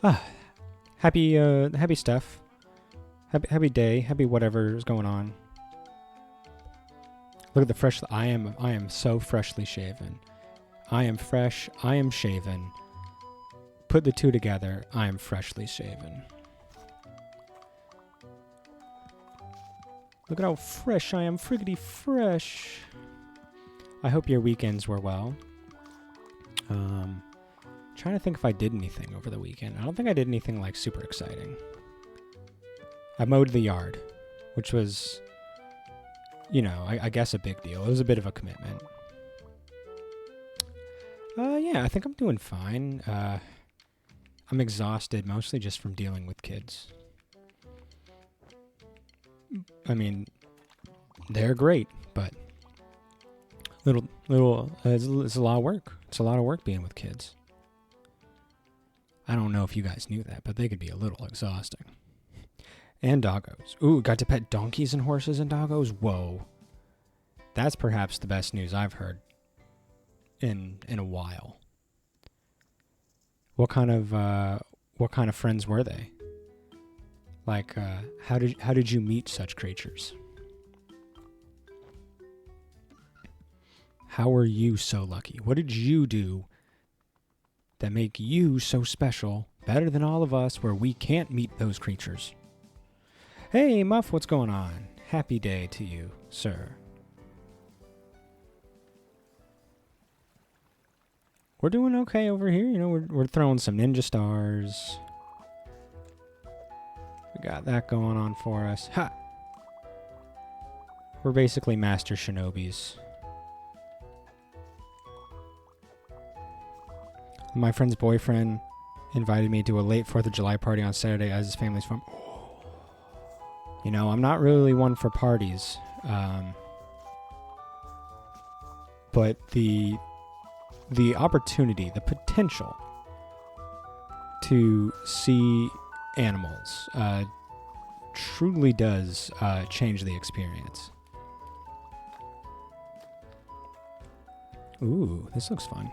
Ah, happy stuff. Happy day. Happy whatever is going on. Look at the fresh. I am so freshly shaven. I am fresh. I am shaven. Put the two together. I am freshly shaven. Look at how fresh I am. Friggity fresh. I hope your weekends were well. Trying to think if I did anything over the weekend. I don't think I did anything like super exciting. I mowed the yard, which was, I guess a big deal. It was a bit of a commitment. Yeah, I think I'm doing fine. I'm exhausted, mostly just from dealing with kids. I mean, they're great, but it's a lot of work. It's a lot of work being with kids. I don't know if you guys knew that, but they could be a little exhausting. And doggos. Ooh, got to pet donkeys and horses and doggos? Whoa. That's perhaps the best news I've heard in a while. What kind of friends were they? Like, how did you meet such creatures? How were you so lucky? What did you do that make you so special, better than all of us, where we can't meet those creatures? Hey, Muff, what's going on? Happy day to you, sir. We're doing okay over here. We're throwing some ninja stars. We got that going on for us. Ha! We're basically master shinobis. My friend's boyfriend invited me to a late 4th of July party on Saturday as his family's from... I'm not really one for parties. But the opportunity, the potential to see animals truly does change the experience. Ooh, this looks fun.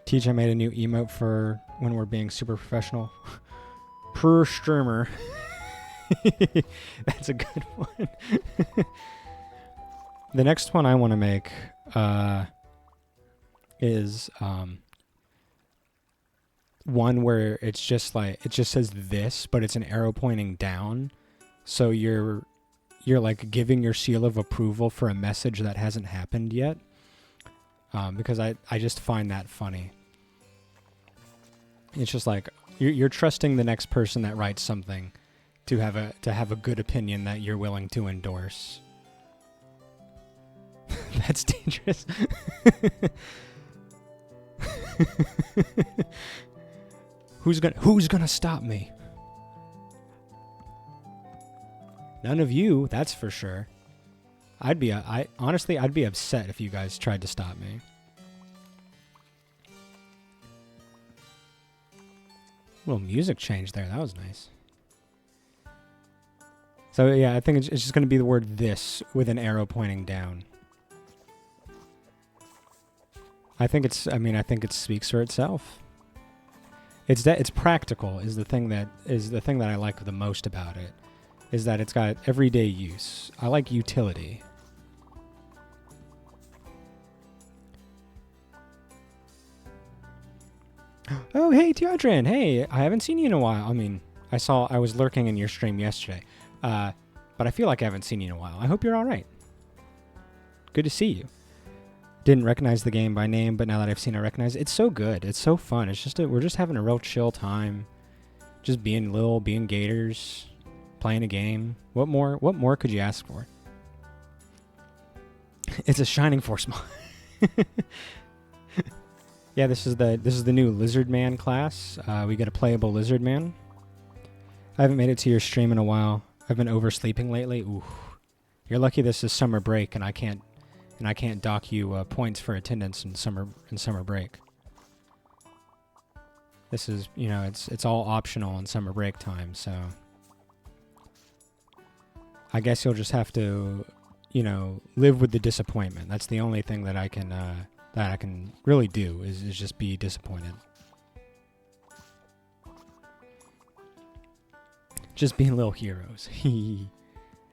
Teach, I made a new emote for when we're being super professional. Per streamer. That's a good one. The next one I want to make is one where it just says this, but it's an arrow pointing down. So you're like giving your seal of approval for a message that hasn't happened yet. Because I just find that funny. It's just like you're trusting the next person that writes something to have a good opinion that you're willing to endorse. That's dangerous. Who's gonna stop me? None of you, that's for sure. Honestly, I'd be upset if you guys tried to stop me. Little music change there. That was nice. So yeah, I think it's just going to be the word "this" with an arrow pointing down. I think it speaks for itself. It's practical is the thing that I like the most about it. Is that it's got everyday use. I like utility. Oh, hey, Teodrin. Hey, I haven't seen you in a while. I mean, I was lurking in your stream yesterday. But I feel like I haven't seen you in a while. I hope you're all right. Good to see you. Didn't recognize the game by name, but now that I've seen it, I recognize it. It's so good. It's so fun. It's just we're just having a real chill time. Just being Lil, being Gators, playing a game. What more could you ask for? It's a Shining Force mod. Yeah, this is the new Lizard Man class. We get a playable Lizard Man. I haven't made it to your stream in a while. I've been oversleeping lately. Ooh, you're lucky this is summer break and I can't dock you points for attendance in summer break. This is it's all optional in summer break time, so I guess you'll just have to live with the disappointment. That's the only thing that I can really do is just be disappointed. Just being little heroes.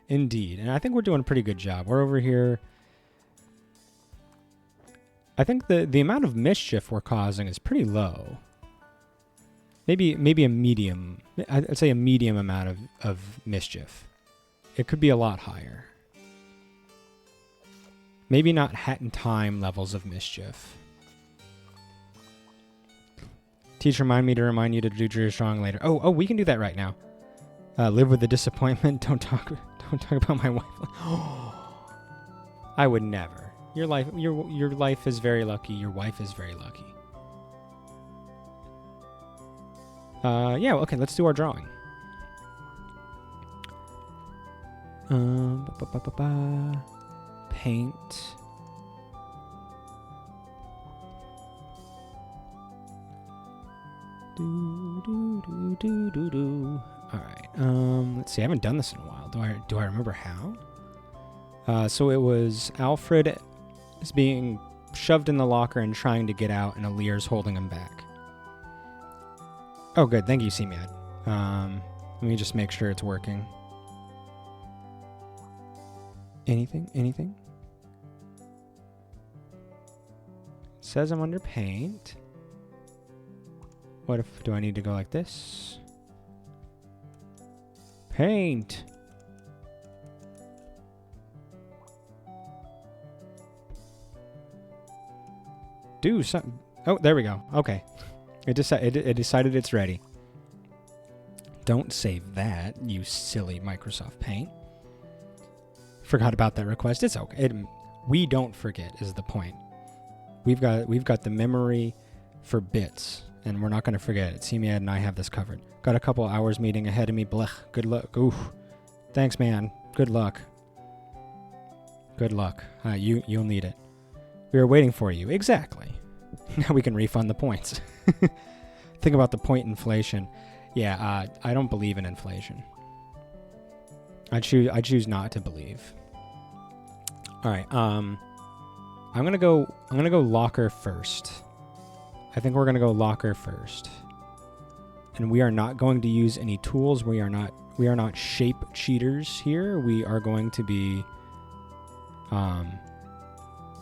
Indeed. And I think we're doing a pretty good job. We're over here. I think the amount of mischief we're causing is pretty low. Maybe a medium. I'd say a medium amount of mischief. It could be a lot higher. Maybe not Hat in Time levels of mischief. Teacher, remind me to remind you to do Drew Strong later. Oh, we can do that right now. Live with the disappointment. Don't talk about my wife. I would never. Your life is very lucky. Your wife is very lucky. Yeah. Okay. Let's do our drawing. Paint. All right. Let's see. I haven't done this in a while. Do I remember how? So it was Alfred is being shoved in the locker and trying to get out, and Alir's holding him back. Oh, good. Thank you, CMAD. Let me just make sure it's working. Anything? It says I'm under paint. Do I need to go like this? Paint. Do something. Oh, there we go. Okay. It decided it's ready. Don't save that, you silly Microsoft Paint. Forgot about that request. It's okay. We don't forget is the point. We've got the memory for bits, and we're not going to forget it. CMAD and I have this covered. Got a couple hours meeting ahead of me. Blech. Good luck. Oof. Thanks, man. Good luck. Good luck. You'll need it. We were waiting for you. Exactly. Now we can refund the points. Think about the point inflation. Yeah, I don't believe in inflation. I choose not to believe. All right. I'm gonna go locker first. I think we're gonna go locker first. And we are not going to use any tools. We are not shape cheaters here. We are going to be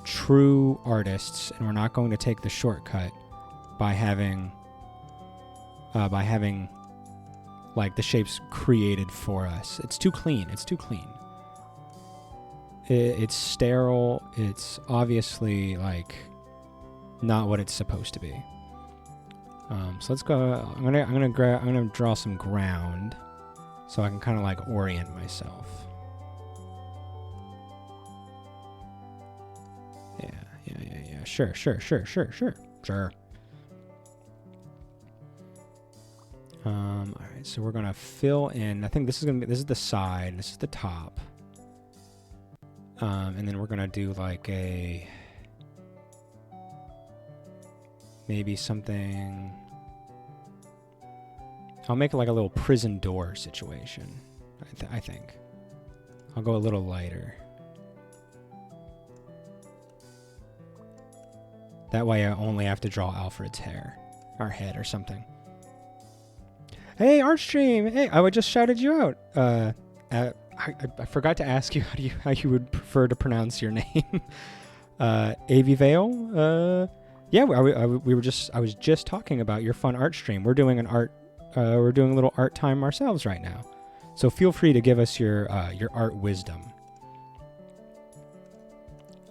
true artists, and we're not going to take the shortcut by having like the shapes created for us. It's too clean. It's sterile. It's obviously like not what it's supposed to be. So let's go. I'm gonna draw some ground so I can kind of like orient myself. Yeah. Sure. All right, so we're gonna fill in. I think this is the side. This is the top. And then we're gonna do like maybe something. I'll make it like a little prison door situation. I think. I'll go a little lighter. That way I only have to draw Alfred's hair. Or head or something. Hey, Artstream! Hey, I just shouted you out. I forgot to ask you how you would prefer to pronounce your name. Avi Vale? Yeah, I was just talking about your fun art stream. We're doing a little art time ourselves right now. So feel free to give us your art wisdom.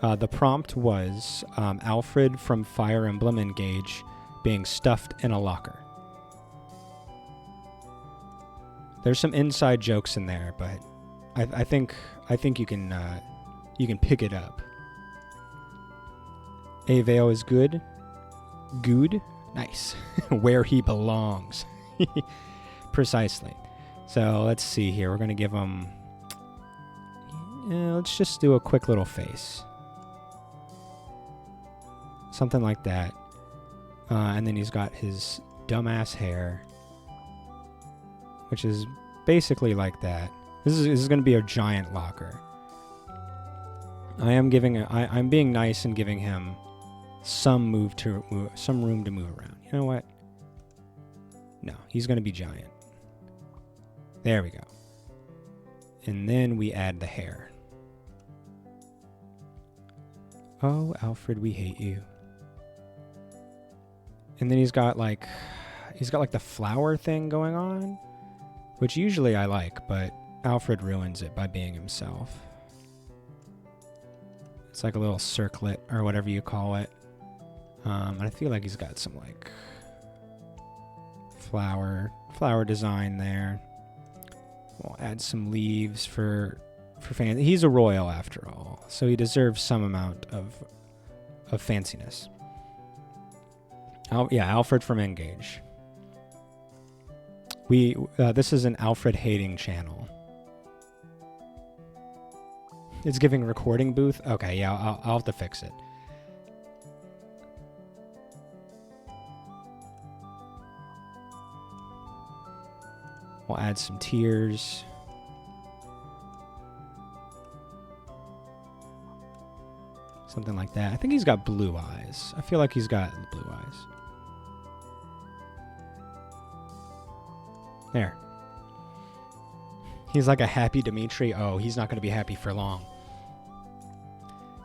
The prompt was Alfred from Fire Emblem Engage being stuffed in a locker. There's some inside jokes in there, but I think you can pick it up. Aveo is good. Good. Nice. Where he belongs. Precisely. So let's see here. We're going to give him... let's just do a quick little face. Something like that. And then he's got his dumbass hair, which is basically like that. This is going to be a giant locker. I'm being nice and giving him some room to move around. You know what? No, he's going to be giant. There we go. And then we add the hair. Oh, Alfred, we hate you. And then he's got like the flower thing going on, which usually I like, but Alfred ruins it by being himself. It's like a little circlet or whatever you call it. And I feel like he's got some like flower design there. We'll add some leaves for fancy. He's a royal after all, so he deserves some amount of fanciness. Yeah, Alfred from Engage. This is an Alfred hating channel. It's giving recording booth. Okay, yeah, I'll have to fix it. We'll add some tears. Something like that. I think he's got blue eyes. I feel like he's got blue eyes. There. He's like a happy Dimitri. Oh, he's not going to be happy for long.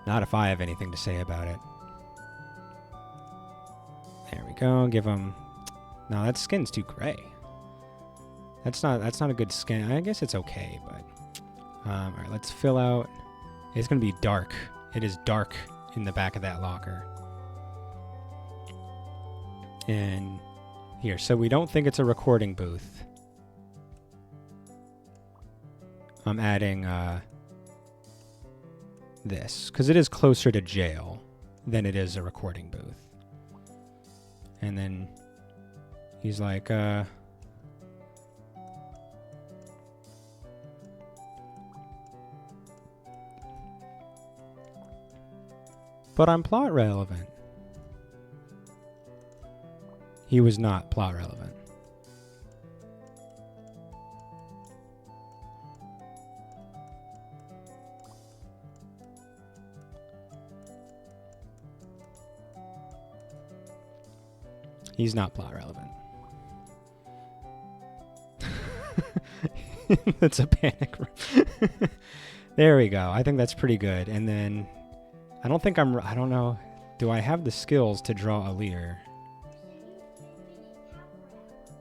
Not if I have anything to say about it. There we go. Give him... No, that skin's too gray. That's not a good skin. I guess it's okay, but... all right, let's fill out... It's going to be dark. It is dark in the back of that locker. And here, so we don't think it's a recording booth. I'm adding this, because it is closer to jail than it is a recording booth. And then he's like, but I'm plot relevant. He was not plot relevant. He's not plot relevant. That's a panic room. There we go. I think that's pretty good. And then I don't know. Do I have the skills to draw a leer?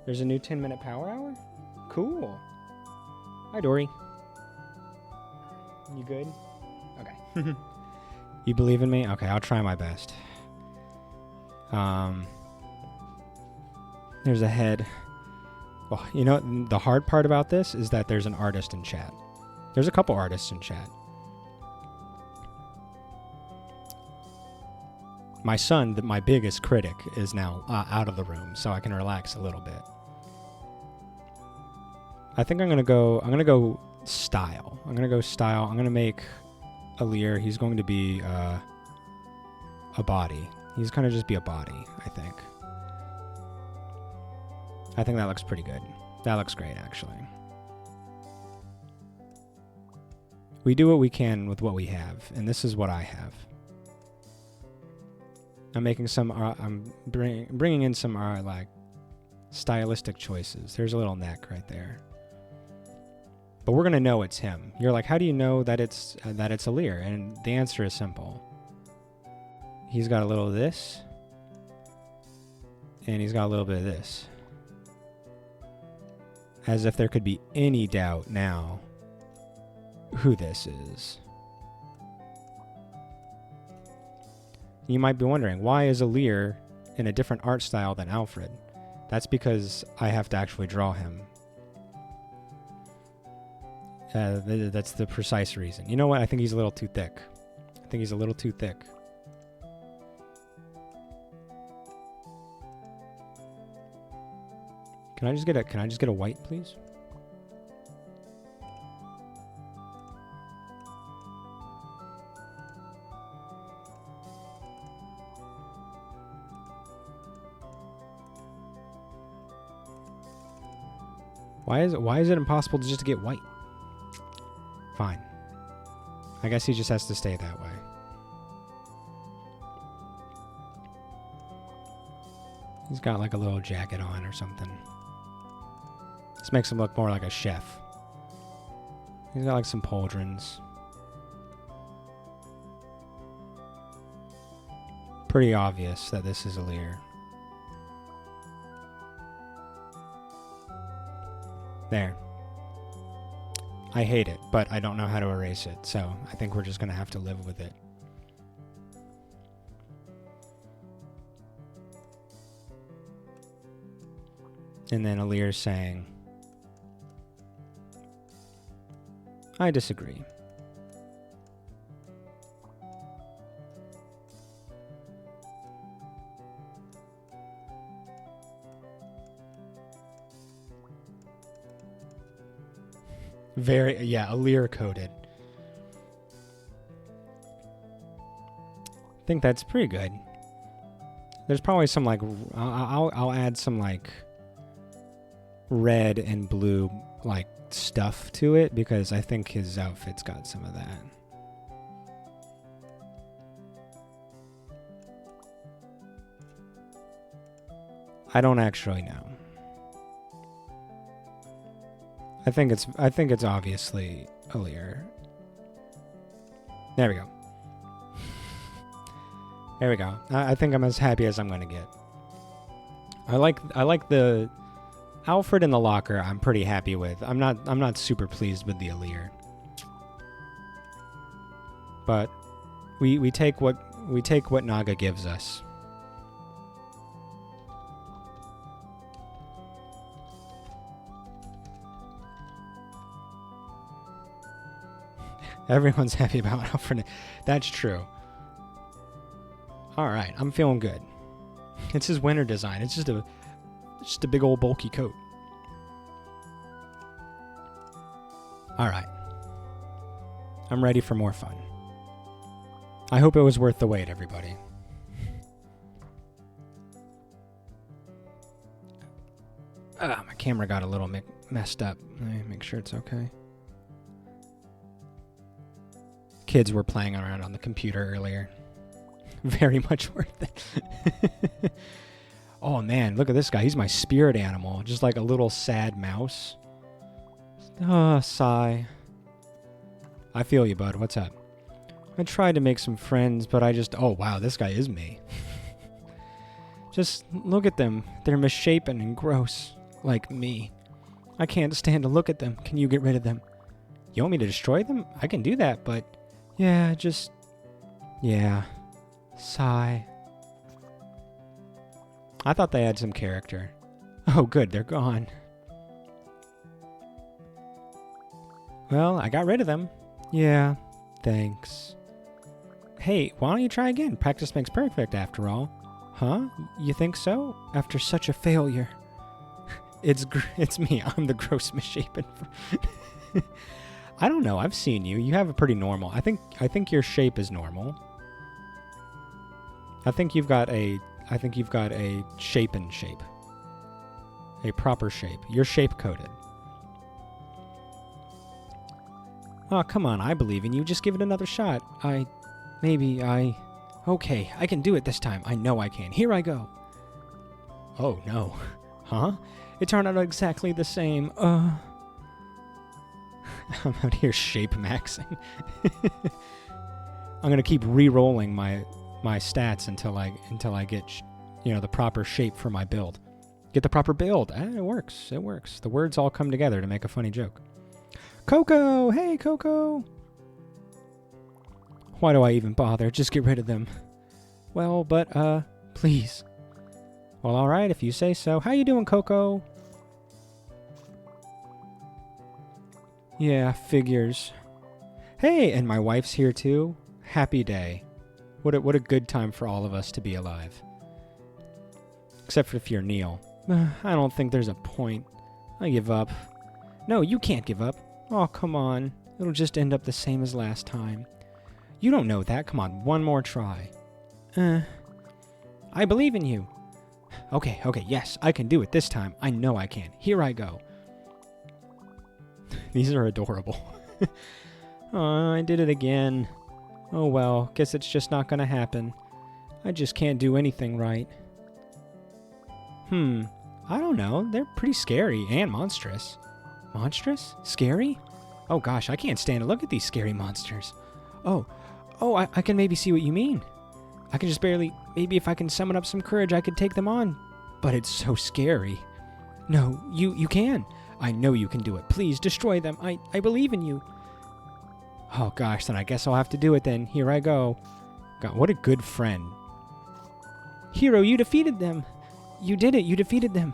There's a new 10-minute power hour? Cool. Hi, Dory. You good? Okay. You believe in me? Okay, I'll try my best. There's a head. Well, you know, the hard part about this is that there's an artist in chat. There's a couple artists in chat. My son, my biggest critic, is now out of the room, so I can relax a little bit. I think I'm gonna go style. I'm gonna make a leer. He's going to be a body. He's gonna just be a body, I think. I think that looks pretty good. That looks great, actually. We do what we can with what we have, and this is what I have. I'm making some. I'm bringing in some like stylistic choices. There's a little neck right there, but we're gonna know it's him. You're like, how do you know that it's a leer? And the answer is simple. He's got a little of this, and he's got a little bit of this. As if there could be any doubt now who this is. You might be wondering, why is a leer in a different art style than Alfred? That's because I have to actually draw him. That's the precise reason. You know what? I think he's a little too thick. I think he's a little too thick. Can I just get a white, please? Why is it impossible to just get white? Fine. I guess he just has to stay that way. He's got like a little jacket on or something. This makes him look more like a chef. He's got like some pauldrons. Pretty obvious that this is a leer. There. I hate it, but I don't know how to erase it, so I think we're just going to have to live with it. And then a leer saying, I disagree. Very, yeah, a leer coded. I think that's pretty good. There's probably some like, I'll add some like red and blue like stuff to it because I think his outfit's got some of that. I don't actually know. I think it's obviously a leer. There we go. There we go. I think I'm as happy as I'm gonna get. I like the Alfred in the locker. I'm pretty happy with. I'm not super pleased with the leer. But we take what Naga gives us. Everyone's happy about Alfred. That's true. All right, I'm feeling good. It's his winter design. It's just a big old bulky coat. All right. I'm ready for more fun. I hope it was worth the wait, everybody. My camera got a little messed up. Let me make sure it's okay. Kids were playing around on the computer earlier. Very much worth it. Oh man, look at this guy. He's my spirit animal. Just like a little sad mouse. Ah, sigh. I feel you, bud. What's up? I tried to make some friends, but I just... Oh, wow, this guy is me. Just look at them. They're misshapen and gross. Like me. I can't stand to look at them. Can you get rid of them? You want me to destroy them? I can do that, but... Yeah, just... Yeah. Sigh. I thought they had some character. Oh, good. They're gone. Well, I got rid of them. Yeah. Thanks. Hey, why don't you try again? Practice makes perfect, after all. Huh? You think so? After such a failure. It's me. I'm the gross misshapen. I don't know. I've seen you. You have a pretty normal. I think your shape is normal. I think you've got a shapen shape. A proper shape. You're shape coded. Oh, come on. I believe in you. Just give it another shot. Okay, I can do it this time. I know I can. Here I go. Oh, no. Huh? It turned out exactly the same. I'm out here shape maxing. I'm gonna keep re-rolling my stats until I get the proper shape for my build. Get the proper build. It works. It works. The words all come together to make a funny joke. Coco! Hey, Coco! Why do I even bother? Just get rid of them. Well, but, please. Well, alright, if you say so. How you doing, Coco? Yeah, figures. Hey, and my wife's here too. Happy day. What a good time for all of us to be alive. Except for if you're Neil. I don't think there's a point. I give up. No, you can't give up. Oh, come on. It'll just end up the same as last time. You don't know that. Come on, one more try. I believe in you. Okay, yes, I can do it this time. I know I can. Here I go. These are adorable. Oh, I did it again. Oh well, guess it's just not gonna happen. I just can't do anything right. I don't know. They're pretty scary and monstrous. Monstrous? Scary? Oh gosh, I can't stand to look at these scary monsters. Oh, I can maybe see what you mean. I can just barely, maybe if I can summon up some courage, I could take them on. But it's so scary. No, you can. I know you can do it. Please, destroy them. I believe in you. Oh gosh, then I guess I'll have to do it then. Here I go. God, what a good friend. Hero, you defeated them. You did it. You defeated them.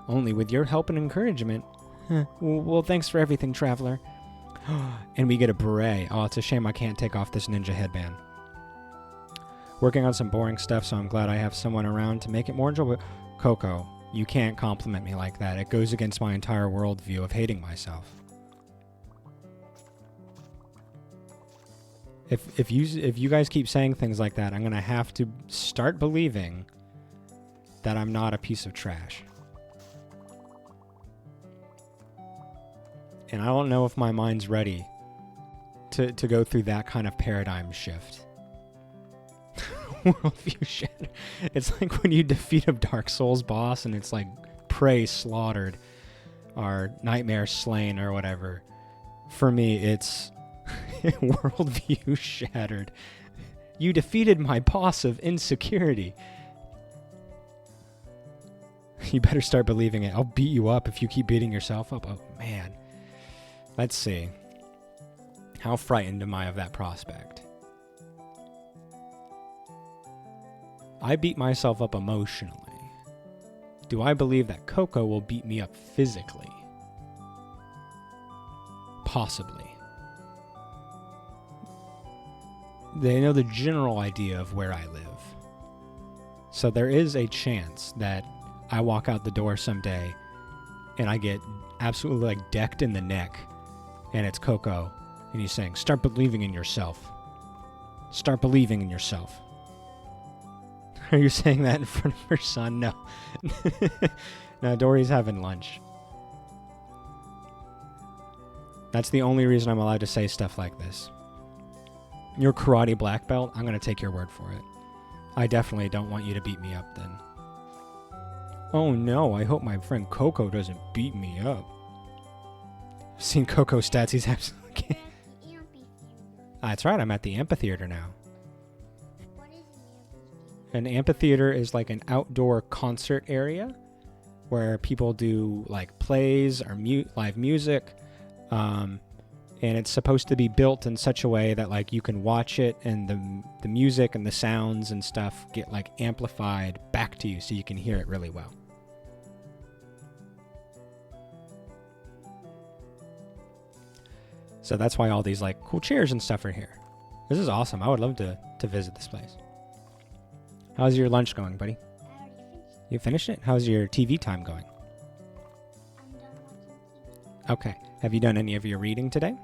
Only with your help and encouragement. Well, thanks for everything, Traveler. And we get a beret. Oh, it's a shame I can't take off this ninja headband. Working on some boring stuff, so I'm glad I have someone around to make it more enjoyable. Coco, you can't compliment me like that. It goes against my entire worldview of hating myself. If you guys keep saying things like that, I'm gonna have to start believing that I'm not a piece of trash. And I don't know if my mind's ready to go through that kind of paradigm shift. Worldview shatter. It's like when you defeat a Dark Souls boss and it's like prey slaughtered or nightmare slain or whatever. For me, it's worldview shattered. You defeated my boss of insecurity. You better start believing it. I'll beat you up if you keep beating yourself up. Oh, man. Let's see. How frightened am I of that prospect? I beat myself up emotionally. Do I believe that Coco will beat me up physically? Possibly. They know the general idea of where I live. So there is a chance that I walk out the door someday and I get absolutely like decked in the neck and it's Coco and he's saying, start believing in yourself. Start believing in yourself. Are you saying that in front of her son? No. No, Dory's having lunch. That's the only reason I'm allowed to say stuff like this. You're karate black belt, I'm going to take your word for it. I definitely don't want you to beat me up then. Oh no, I hope my friend Coco doesn't beat me up. I've seen Coco's stats, he's absolutely kidding. That's right, I'm at the amphitheater now. What is An amphitheater is like an outdoor concert area where people do like plays or live music. And it's supposed to be built in such a way that like you can watch it and the music and the sounds and stuff get like amplified back to you so you can hear it really well. So that's why all these like cool chairs and stuff are here. This is awesome. I would love to visit this place. How's your lunch going, buddy? I already finished. You finished it? How's your TV time going? I'm done watching TV. Okay. Have you done any of your reading today?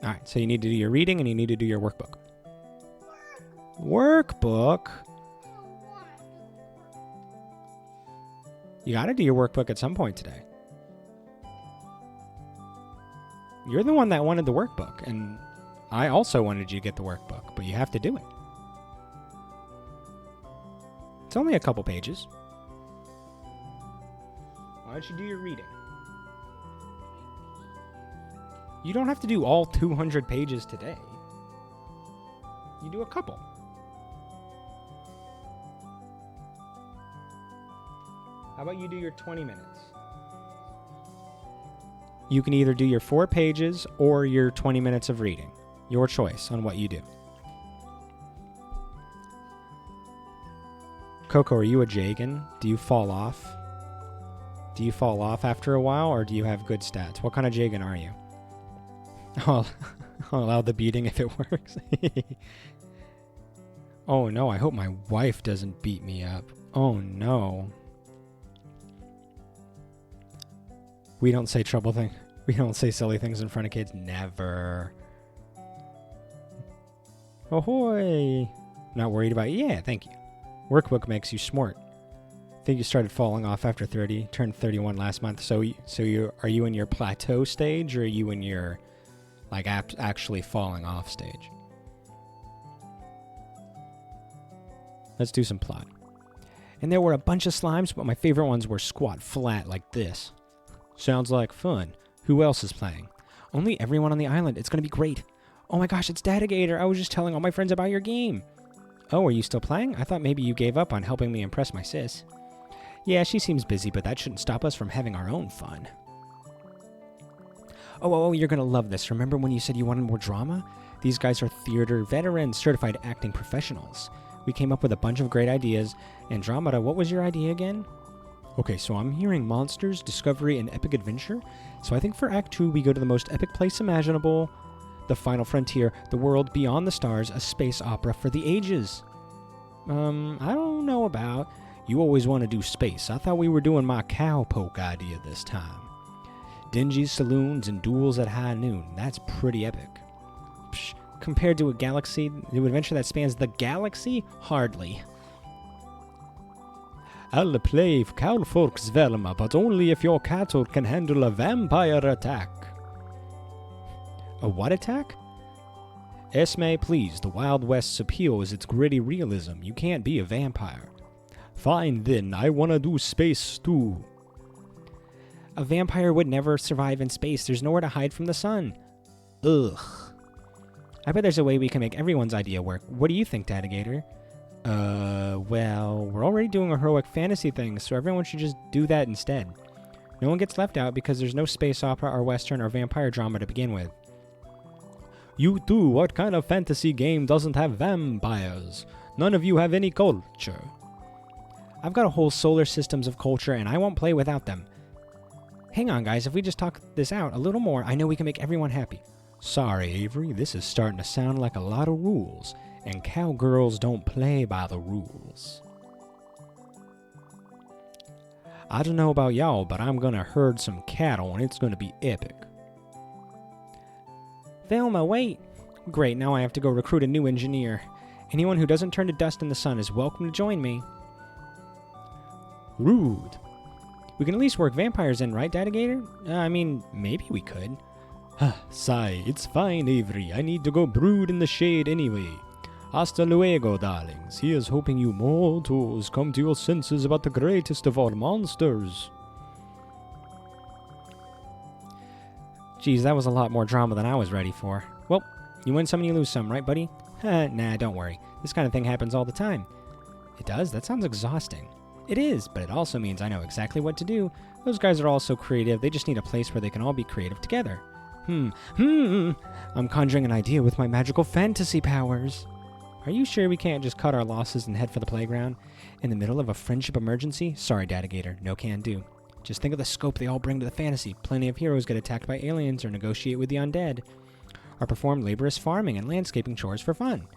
All right. So you need to do your reading and you need to do your workbook. Workbook? I don't want to do work. You got to do your workbook at some point today. You're the one that wanted the workbook, and I also wanted you to get the workbook, but you have to do it. It's only a couple pages. Why don't you do your reading? You don't have to do all 200 pages today. You do a couple. How about you do your 20 minutes? You can either do your 4 pages or your 20 minutes of reading. Your choice on what you do. Coco, are you a Jagan? Do you fall off? Do you fall off after a while, or do you have good stats? What kind of Jagan are you? I'll allow the beating if it works. Oh no, I hope my wife doesn't beat me up. Oh no. We don't say we don't say silly things in front of kids. Never. Ahoy! Not worried about you? Yeah, thank you. Workbook makes you smart. I think you started falling off after 30. Turned 31 last month. So are you in your plateau stage, or are you in your like actually falling off stage? Let's do some plot. And there were a bunch of slimes, but my favorite ones were squat flat like this. Sounds like fun. Who else is playing? Only everyone on the island. It's going to be great. Oh my gosh, it's Gator. I was just telling all my friends about your game. Oh, are you still playing? I thought maybe you gave up on helping me impress my sis. Yeah, she seems busy, but that shouldn't stop us from having our own fun. Oh, you're going to love this. Remember when you said you wanted more drama? These guys are theater veterans, certified acting professionals. We came up with a bunch of great ideas. Andromeda, what was your idea again? Okay, so I'm hearing monsters, discovery, and epic adventure. So I think for Act 2, we go to the most epic place imaginable. The final frontier, the world beyond the stars, a space opera for the ages. I don't know about. You always want to do space. I thought we were doing my cowpoke idea this time. Dingy saloons and duels at high noon. That's pretty epic. Psh, compared to a galaxy, the adventure that spans the galaxy? Hardly. I'll play Cowfolk's Velma, but only if your cattle can handle a vampire attack. A what attack? Esme, please. The Wild West's appeal is its gritty realism. You can't be a vampire. Fine then, I wanna do space too. A vampire would never survive in space. There's nowhere to hide from the sun. Ugh. I bet there's a way we can make everyone's idea work. What do you think, Gator? Well, we're already doing a heroic fantasy thing, so everyone should just do that instead. No one gets left out because there's no space opera or western or vampire drama to begin with. You too, what kind of fantasy game doesn't have vampires? None of you have any culture. I've got a whole solar systems of culture and I won't play without them. Hang on, guys, if we just talk this out a little more, I know we can make everyone happy. Sorry, Avery, this is starting to sound like a lot of rules, and cowgirls don't play by the rules. I don't know about y'all, but I'm gonna herd some cattle and it's gonna be epic. Velma, wait! Great, now I have to go recruit a new engineer. Anyone who doesn't turn to dust in the sun is welcome to join me. Rude. We can at least work vampires in, right, Gator? I mean, maybe we could. Sigh, it's fine, Avery. I need to go brood in the shade anyway. Hasta luego, darlings. Here's hoping you mortals come to your senses about the greatest of all monsters. Geez, that was a lot more drama than I was ready for. Well, you win some and you lose some, right, buddy? Nah, don't worry. This kind of thing happens all the time. It does? That sounds exhausting. It is, but it also means I know exactly what to do. Those guys are all so creative, they just need a place where they can all be creative together. I'm conjuring an idea with my magical fantasy powers. Are you sure we can't just cut our losses and head for the playground? In the middle of a friendship emergency? Sorry, Gator, no can do. Just think of the scope they all bring to the fantasy. Plenty of heroes get attacked by aliens or negotiate with the undead. Or perform laborious farming and landscaping chores for fun.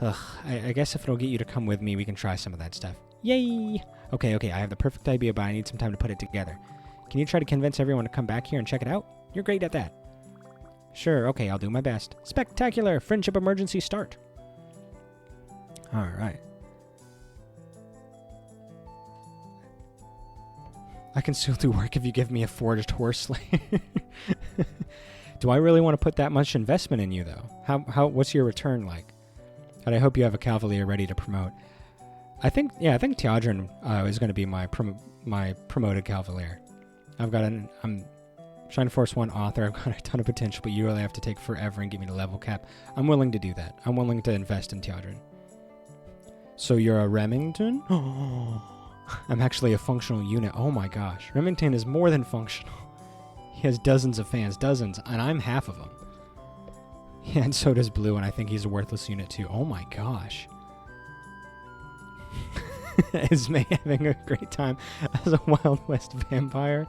Ugh, I guess if it'll get you to come with me, we can try some of that stuff. Yay! Okay, I have the perfect idea, but I need some time to put it together. Can you try to convince everyone to come back here and check it out? You're great at that. Sure, okay, I'll do my best. Spectacular! Friendship emergency start! Alright. I can still do work if you give me a forged horse. Do I really want to put that much investment in you, though? What's your return like? And I hope you have a Cavalier ready to promote. I think Teodrin is going to be my promoted Cavalier. I'm trying to force one author. I've got a ton of potential, but you really have to take forever and give me the level cap. I'm willing to do that. I'm willing to invest in Teodrin. So you're a Remington? I'm actually a functional unit. Oh my gosh. Remington is more than functional. He has dozens of fans, and I'm half of them. Yeah, and so does Blue, and I think he's a worthless unit too. Oh my gosh. Esme having a great time as a Wild West vampire.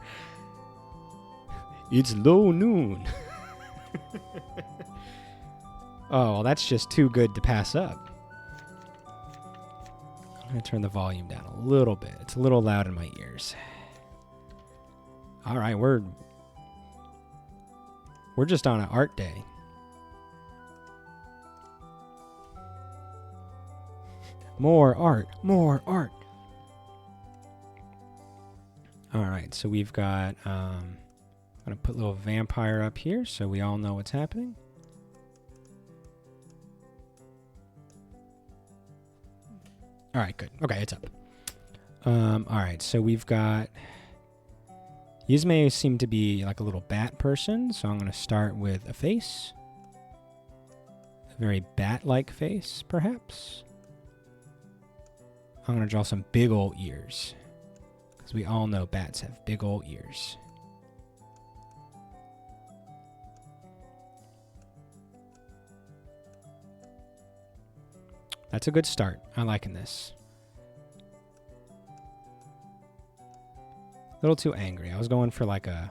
It's low noon. Oh, well, that's just too good to pass up. I'm going to turn the volume down a little bit. It's a little loud in my ears. All right, we're just on an art day. More art, more art. All right, so we've got, I'm going to put a little vampire up here so we all know what's happening. All right, good. Okay, it's up. Alright, so we've got... Yizme seemed to be like a little bat person, so I'm going to start with a face. A very bat-like face, perhaps. I'm going to draw some big ol' ears. Because we all know bats have big ol' ears. That's a good start. I'm liking this. A little too angry. I was going for like a...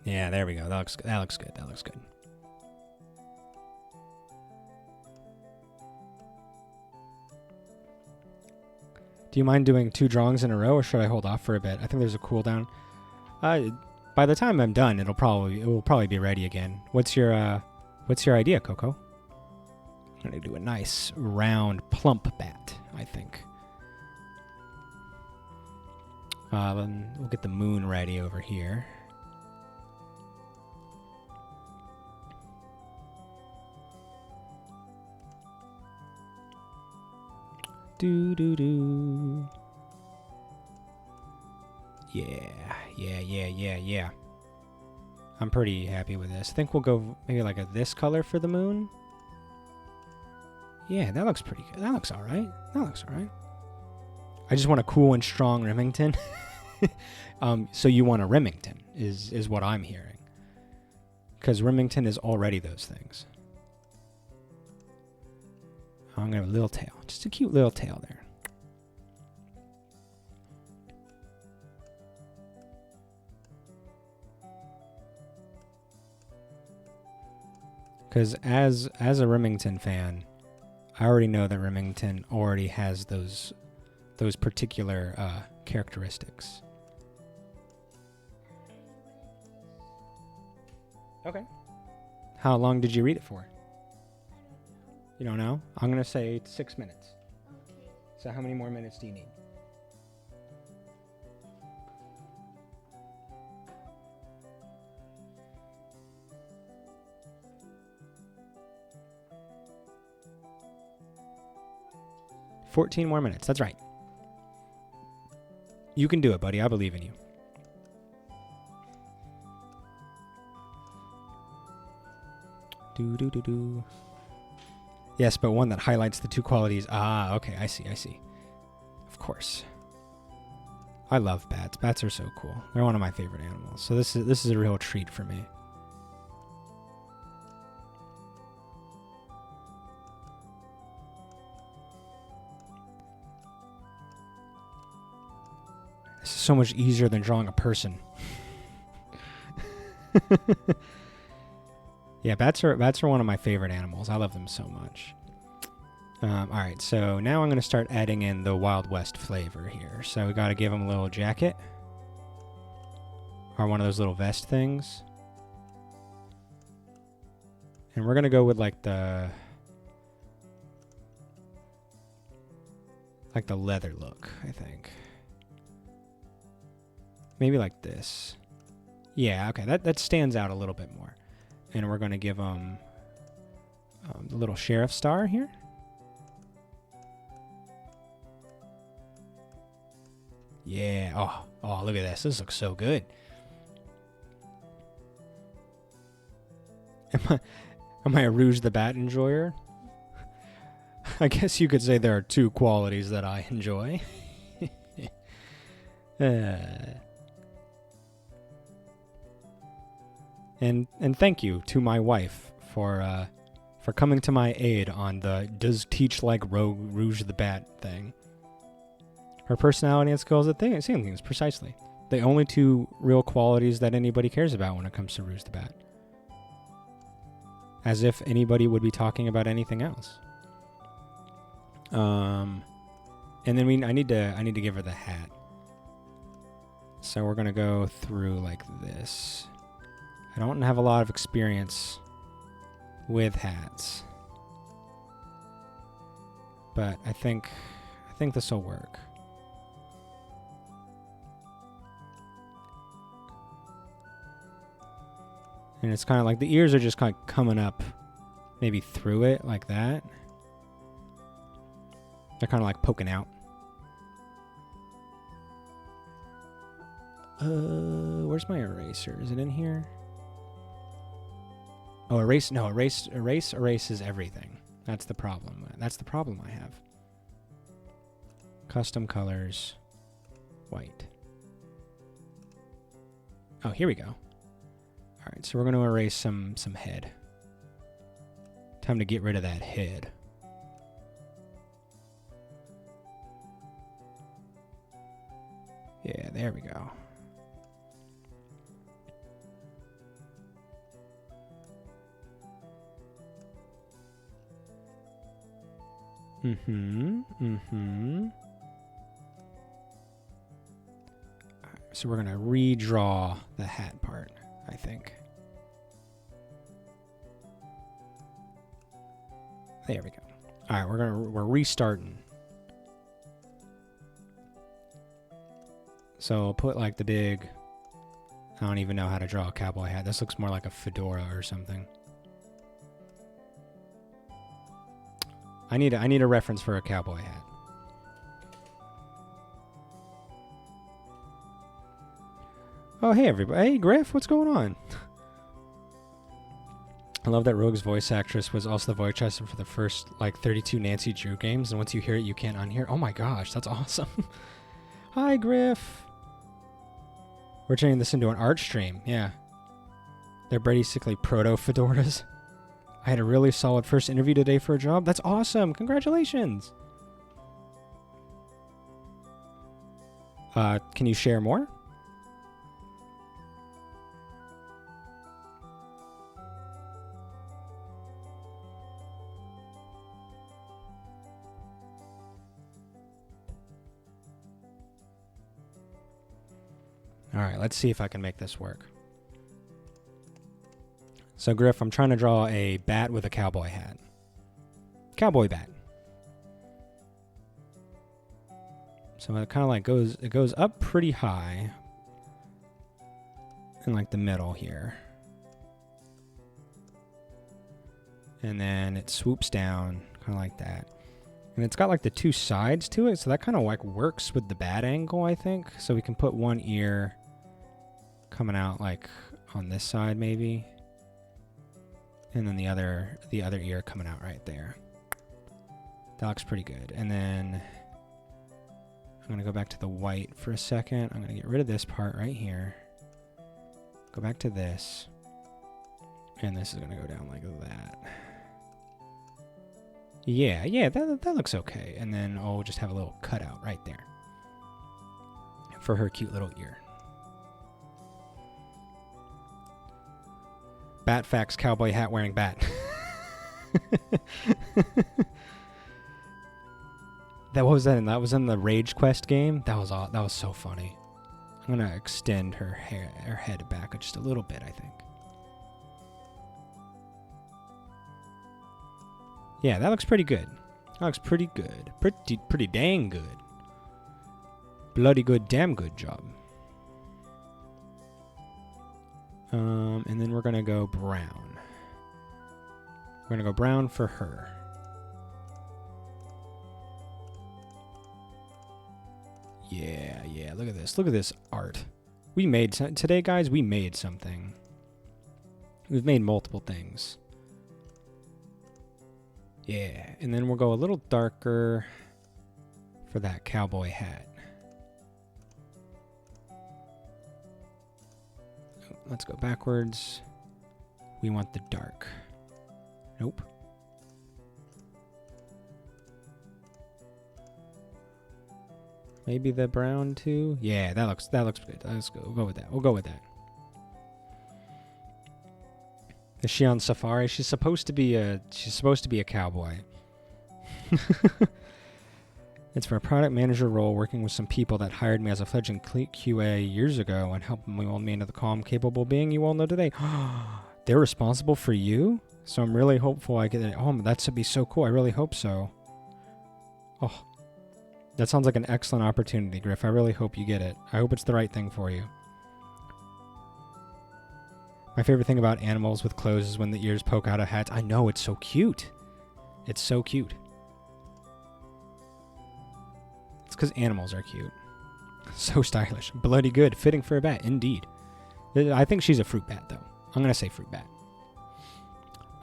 Yeah, there we go. That looks good. That looks good. That looks good. Do you mind doing 2 drawings in a row, or should I hold off for a bit? I think there's a cooldown. By the time I'm done, it will probably be ready again. What's your idea, Coco? I'm gonna do a nice round plump bat, I think. Then we'll get the moon ready over here. Do do do. Yeah. I'm pretty happy with this. I think we'll go maybe like this color for the moon. Yeah, that looks pretty good. That looks alright. That looks alright. I just want a cool and strong Remington. So you want a Remington, is what I'm hearing. Because Remington is already those things. Oh, I'm going to have a little tail. Just a cute little tail there. Because as a Remington fan, I already know that Remington already has those particular characteristics. Okay. How long did you read it for? You don't know? I'm going to say 6 minutes. Okay. So how many more minutes do you need? $14 more minutes. That's right. You can do it, buddy. I believe in you. Do. Yes, but one that highlights the 2 qualities. Ah, okay. I see. Of course. I love bats. Bats are so cool. They're one of my favorite animals. So this is a real treat for me. This is so much easier than drawing a person. Yeah, bats are one of my favorite animals. I love them so much. Alright, so now I'm going to start adding in the Wild West flavor here. So we got to give them a little jacket. Or one of those little vest things. And we're going to go with like the leather look, I think. Maybe like this. Yeah, okay, that stands out a little bit more. And we're going to give them the little sheriff star here. Yeah. Oh, look at this. This looks so good. Am I a Rouge the Bat enjoyer? I guess you could say there are 2 qualities that I enjoy. And thank you to my wife for coming to my aid on the does teach like Rouge the Bat thing. Her personality and skills, same things, precisely. The only 2 real qualities that anybody cares about when it comes to Rouge the Bat. As if anybody would be talking about anything else. And then I need to give her the hat. So we're gonna go through like this. I don't have a lot of experience with hats, but I think this will work. And it's kind of like the ears are just kind of coming up maybe through it like that. They're kind of like poking out. Where's my eraser? Is it in here? Oh, erase. No, erases everything. That's the problem. That's the problem I have. Custom colors, white. Oh, here we go. All right, so we're going to erase some head. Time to get rid of that head. Yeah, there we go. So we're going to redraw the hat part, I think. There we go. All right, we're restarting. So I'll put like the big, I don't even know how to draw a cowboy hat. This looks more like a fedora or something. I need a reference for a cowboy hat. Oh, hey everybody. Hey Griff, what's going on? I love that Rogue's voice actress was also the voice actress for the first like 32 Nancy Drew games, and once you hear it you can't unhear. Oh my gosh, that's awesome. Hi Griff. We're turning this into an art stream, yeah. They're basically proto-fedoras. I had a really solid first interview today for a job. That's awesome. Congratulations. Can you share more? All right, let's see if I can make this work. So Griff, I'm trying to draw a bat with a cowboy hat. Cowboy bat. So it kind of like goes up pretty high in like the middle here. And then it swoops down kind of like that. And it's got like the two sides to it, so that kind of like works with the bat angle, I think. So we can put one ear coming out like on this side maybe. And then the other ear coming out right there. That looks pretty good. And then I'm going to go back to the white for a second. I'm going to get rid of this part right here. Go back to this. And this is going to go down like that. Yeah, that looks okay. And then I'll just have a little cutout right there for her cute little ear. Bat facts, cowboy hat wearing bat. What was that in? That was in the Rage Quest game. That was so funny. I'm gonna extend her head back just a little bit, I think. Yeah, that looks pretty good. That looks pretty good. Pretty dang good. Bloody good, damn good job. And then we're gonna go brown. We're gonna go brown for her. Yeah, look at this. Look at this art. We made today, guys, we made something. We've made multiple things. Yeah, and then we'll go a little darker for that cowboy hat. Let's go backwards. We want the dark. Nope. Maybe the brown too. Yeah, that looks good. Let's go. We'll go with that. We'll go with that. Is she on safari? She's supposed to be a cowboy. It's for a product manager role, working with some people that hired me as a fledgling QA years ago and helped me mold me into the calm, capable being you all know today. They're responsible for you? So I'm really hopeful I get it. Oh, that should be so cool. I really hope so. Oh, that sounds like an excellent opportunity, Griff. I really hope you get it. I hope it's the right thing for you. My favorite thing about animals with clothes is when the ears poke out of hats. I know, it's so cute. It's so cute. It's because animals are cute. So stylish. Bloody good. Fitting for a bat. Indeed. I think she's a fruit bat, though. I'm going to say fruit bat.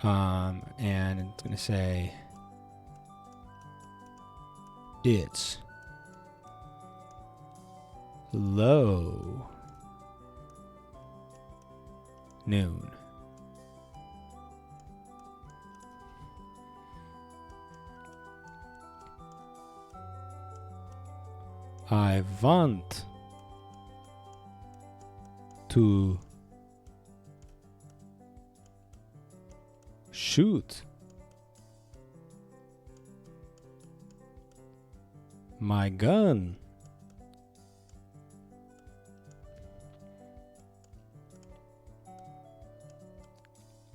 And it's going to say... It's... low... noon. I want to shoot my gun.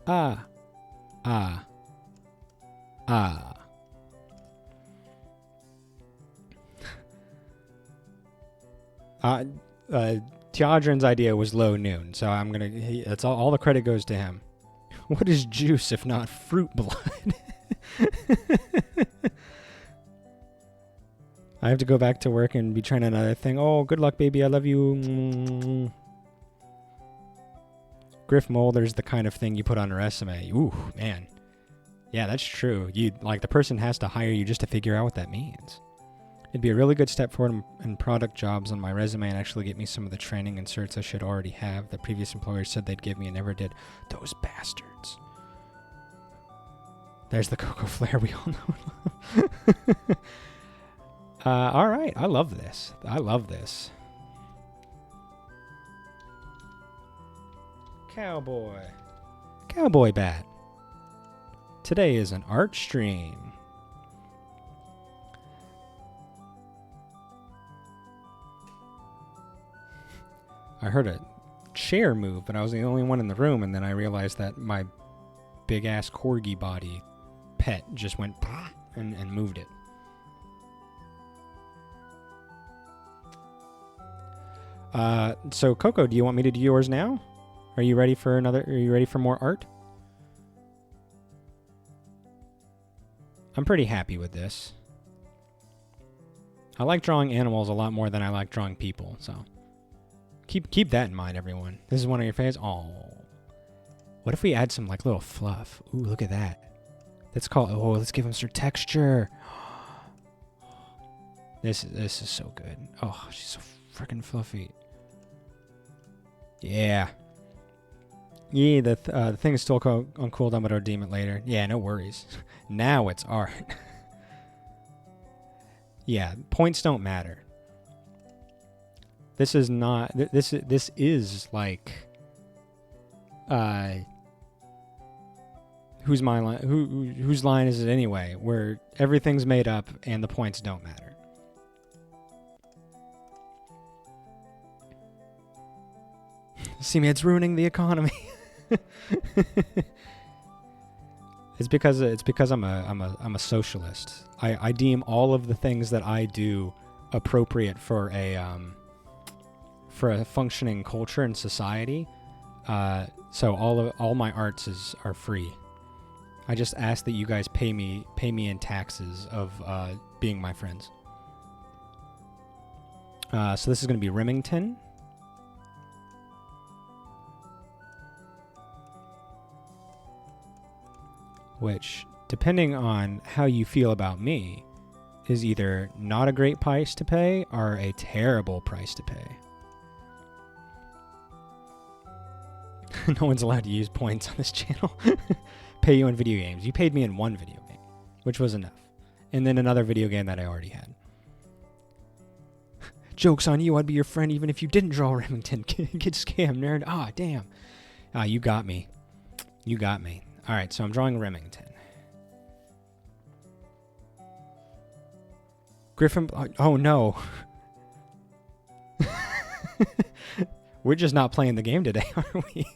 Ah, ah, ah. Teodrin's idea was low noon, so I'm gonna. That's all the credit goes to him. What is juice if not fruit blood? I have to go back to work and be trying another thing. Oh, good luck, baby. I love you. Griff Molder's the kind of thing you put on a resume. Ooh, man. Yeah, that's true. The person has to hire you just to figure out what that means. It'd be a really good step forward in product jobs on my resume and actually get me some of the training and certs I should already have that previous employers said they'd give me and never did. Those bastards. There's the Coco Flare we all know. All right. I love this. I love this. Cowboy. Cowboy bat. Today is an art stream. I heard a chair move, but I was the only one in the room, and then I realized that my big-ass corgi body pet just went and moved it. So Coco, do you want me to do yours now? Are you ready for more art? I'm pretty happy with this. I like drawing animals a lot more than I like drawing people, so keep that in mind, everyone. This is one of your favorites. Oh, what if we add some little fluff? Ooh, look at that. That's called. Oh, let's give him some texture. This is so good. Oh, she's so freaking fluffy. Yeah. Yeah, the thing is still on cooldown, but I'll redeem it later. Yeah, no worries. Now it's art. Yeah, points don't matter. This is not. This is like. Whose line? Whose line is it anyway? Where everything's made up and the points don't matter. See me, it's ruining the economy. It's because I'm a socialist. I deem all of the things that I do appropriate for a functioning culture and society. So all my arts are free. I just ask that you guys pay me in taxes of being my friends. So this is going to be Remington. Which, depending on how you feel about me, is either not a great price to pay or a terrible price to pay. No one's allowed to use points on this channel. Pay you in video games. You paid me in one video game, which was enough. And then another video game that I already had. Joke's on you, I'd be your friend even if you didn't draw Remington. Get scammed, nerd. Ah, damn. Ah, you got me. You got me. Alright, so I'm drawing Remington. Griffin... Oh, no. We're just not playing the game today, are we?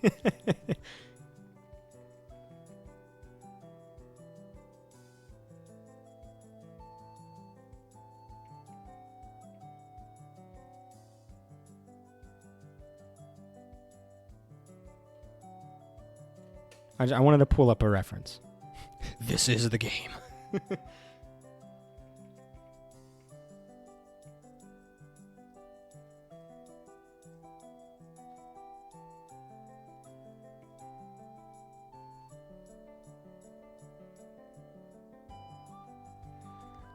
I wanted to pull up a reference. This is the game.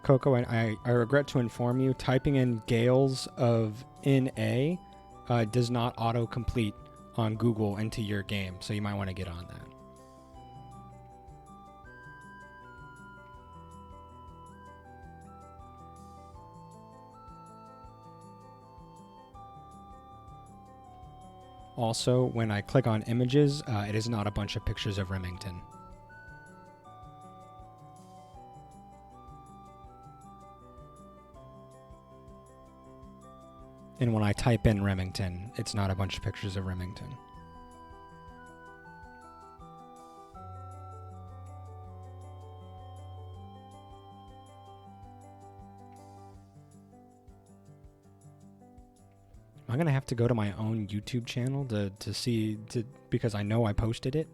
Coco, I regret to inform you, typing in Gales of NA does not auto-complete on Google into your game, so you might want to get on that. Also, when I click on images, it is not a bunch of pictures of Remington. And when I type in Remington, it's not a bunch of pictures of Remington. Am I gonna have to go to my own YouTube channel to see because I know I posted it?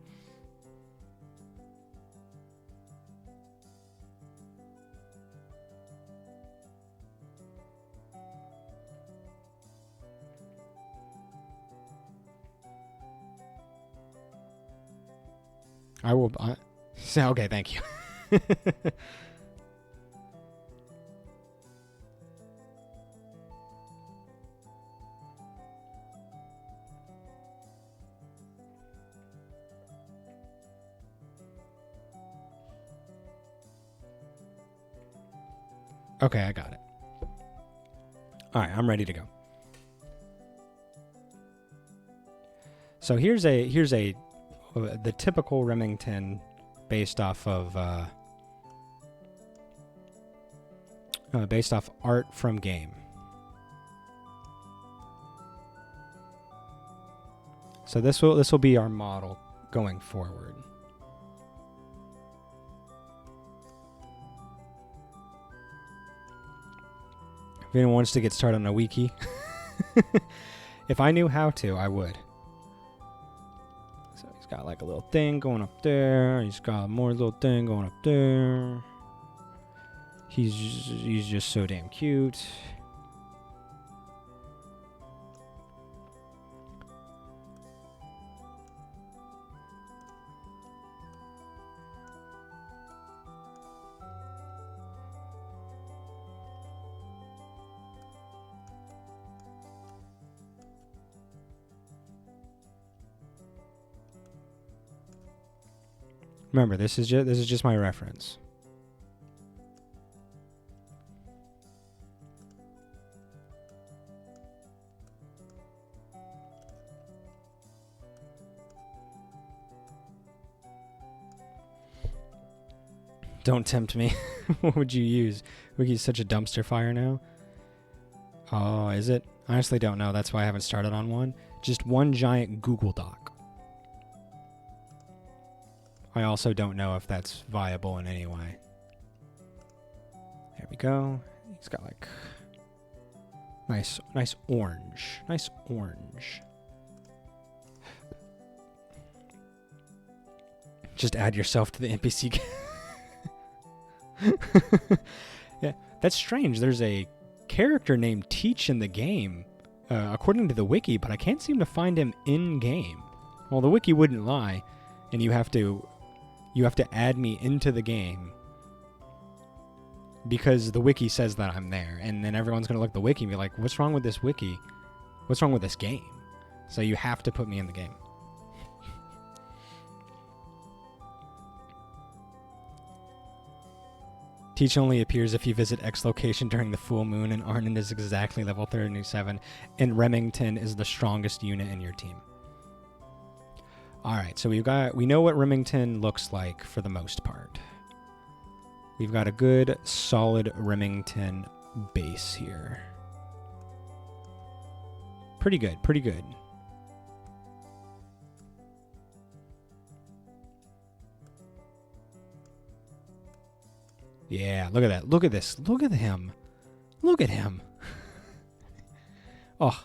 I will. Okay, thank you. Okay, I got it. All right, I'm ready to go. So here's the typical Remington based off of art from game. So this will be our model going forward. If anyone wants to get started on a wiki, if I knew how to, I would. So he's got like a little thing going up there. He's got more little thing going up there. He's just so damn cute. Remember, this is just my reference. Don't tempt me. What would you use? Wiki's such a dumpster fire now. Oh, is it? I honestly don't know. That's why I haven't started on one. Just one giant Google Doc. I also don't know if that's viable in any way. There we go. He's got like nice orange. Nice orange. Just add yourself to the NPC. Yeah, that's strange. There's a character named Teach in the game, according to the wiki, but I can't seem to find him in game. Well, the wiki wouldn't lie, and you have to add me into the game because the wiki says that I'm there, and then everyone's gonna look at the wiki and be like, "What's wrong with this wiki? What's wrong with this game?" So you have to put me in the game. Teach only appears if you visit X location during the full moon, and Arnon is exactly level 37, and Remington is the strongest unit in your team. Alright, so we know what Remington looks like for the most part. We've got a good, solid Remington base here. Pretty good, pretty good. Yeah, look at that. Look at this. Look at him. Look at him. Oh.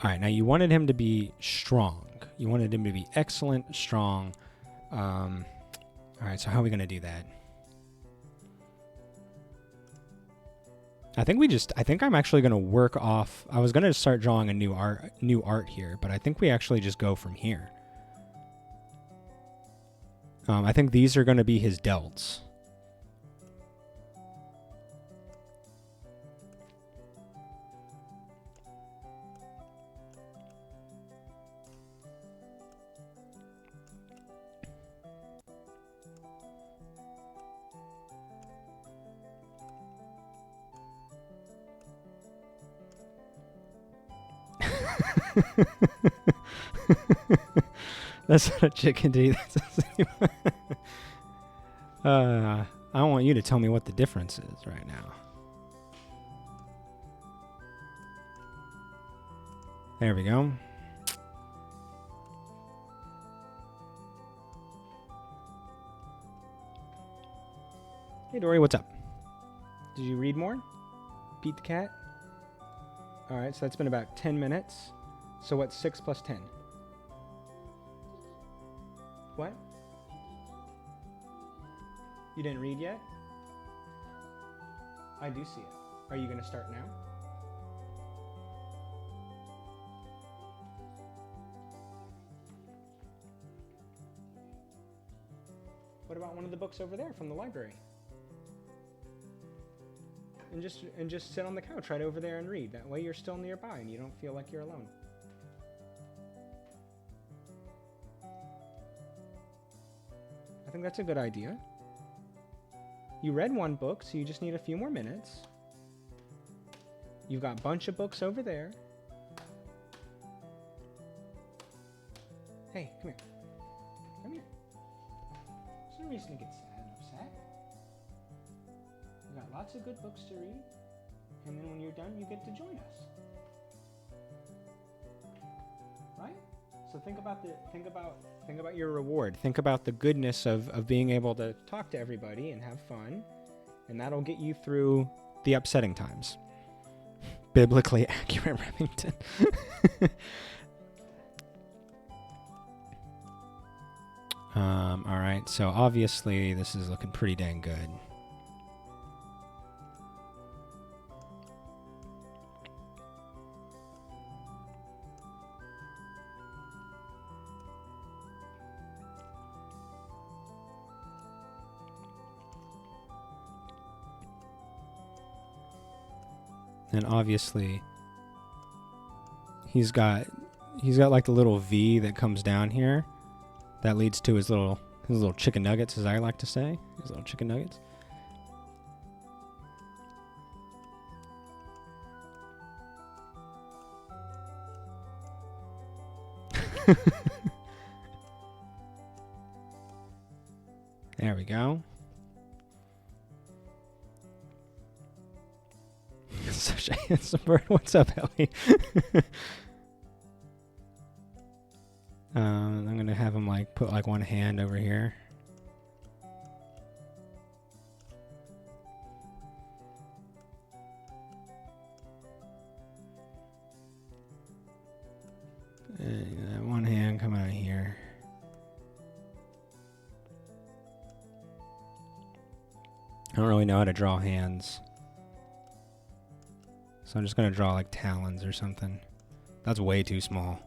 All right, now you wanted him to be strong. You wanted him to be excellent, strong. All right, so how are we going to do that? I think I'm actually going to work off. I was going to start drawing a new art here, but I think we actually just go from here. I think these are going to be his delts. That's not a chicken D. I want you to tell me what the difference is right now. There we go. Hey Dory, what's up? Did you read more? Pete the cat? Alright, so that's been about 10 minutes. So what's 6 plus 10? What? You didn't read yet? I do see it. Are you going to start now? What about one of the books over there from the library? And just sit on the couch right over there and read. That way you're still nearby and you don't feel like you're alone. I think that's a good idea. You read one book, so you just need a few more minutes. You've got a bunch of books over there. Hey, come here. Come here. There's no reason to get sad and upset. You've got lots of good books to read. And then when you're done, you get to join us. Right? So think about your reward. Think about the goodness of being able to talk to everybody and have fun, and that'll get you through the upsetting times. Biblically accurate Remington. All right, so obviously this is looking pretty dang good. And obviously he's got like the little V that comes down here that leads to his little chicken nuggets, as I like to say. His little chicken nuggets. There we go. Such a handsome bird. What's up, Ellie? I'm gonna have him like put like one hand over here. And one hand coming out here. I don't really know how to draw hands. So I'm just going to draw like talons or something. That's way too small.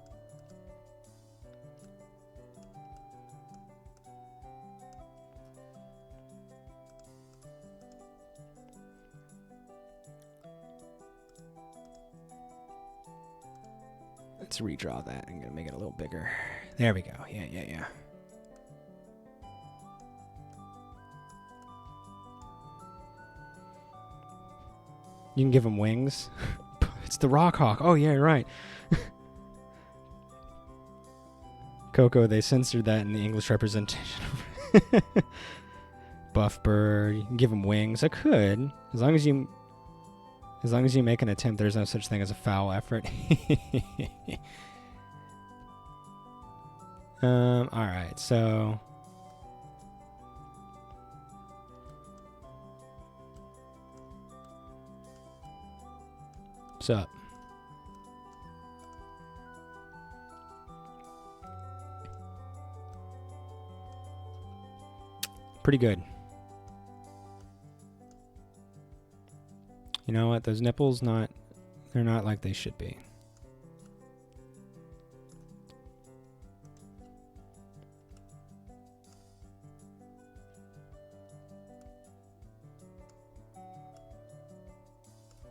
Let's redraw that. I'm going to make it a little bigger. There we go. Yeah. You can give him wings. It's the Rock Hawk. Oh, yeah, right. Coco, they censored that in the English representation. Buff bird. You can give him wings. I could. As long as you make an attempt, there's no such thing as a foul effort. Alright, so... What's up? Pretty good. You know what? Those nipples they're not like they should be.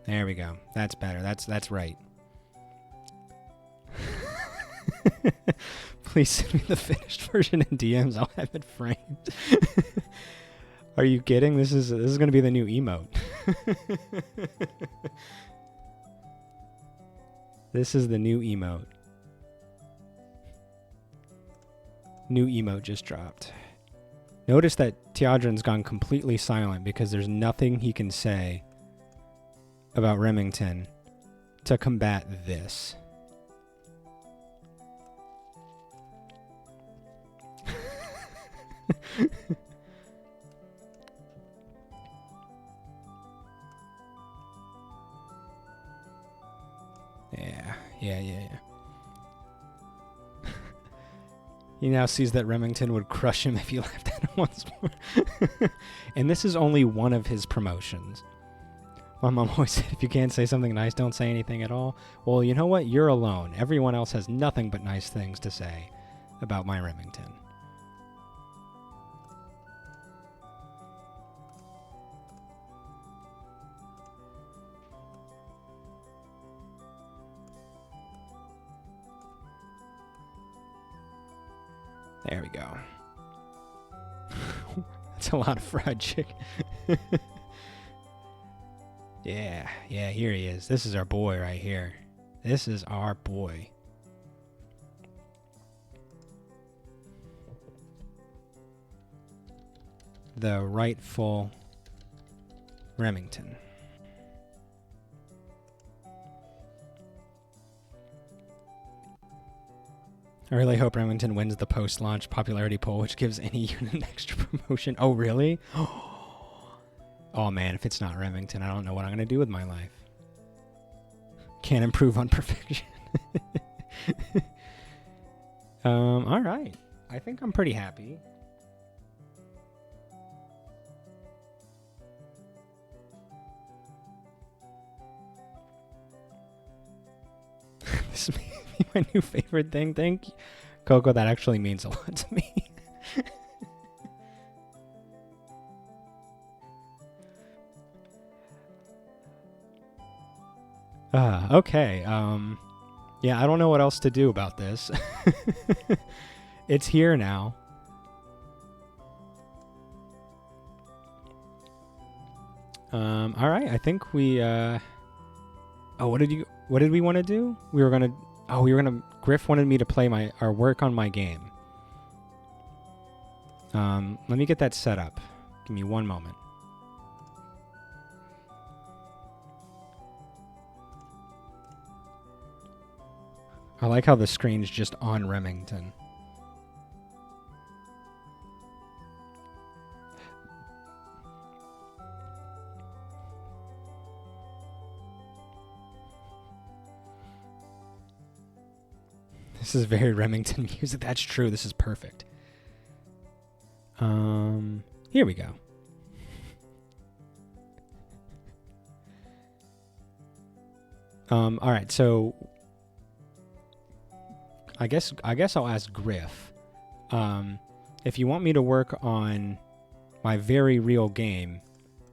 There we go. That's better. That's right. Please send me the finished version in DMs. I'll have it framed. Are you kidding? This is going to be the new emote. This is the new emote. New emote just dropped. Notice that Teodran's gone completely silent because there's nothing he can say about Remington to combat this. Yeah. He now sees that Remington would crush him if he laughed at him once more. And this is only one of his promotions. My mom always said, if you can't say something nice, don't say anything at all. Well, you know what? You're alone. Everyone else has nothing but nice things to say about my Remington. There we go. That's a lot of fried chicken. Yeah, here he is. This is our boy right here. This is our boy. The rightful Remington. I really hope Remington wins the post-launch popularity poll, which gives any unit an extra promotion. Oh, really? Oh, man, if it's not Remington, I don't know what I'm going to do with my life. Can't improve on perfection. All right. I think I'm pretty happy. This may be my new favorite thing. Thank you. Coco, that actually means a lot to me. Okay. Yeah, I don't know what else to do about this. It's here now. All right. I think we. Oh, what did we want to do? We were gonna. Griff wanted me to play or work on my game. Let me get that set up. Give me one moment. I like how the screen's just on Remington. This is very Remington music. That's true. This is perfect. Here we go. All right, so I guess I'll ask Griff. If you want me to work on my very real game,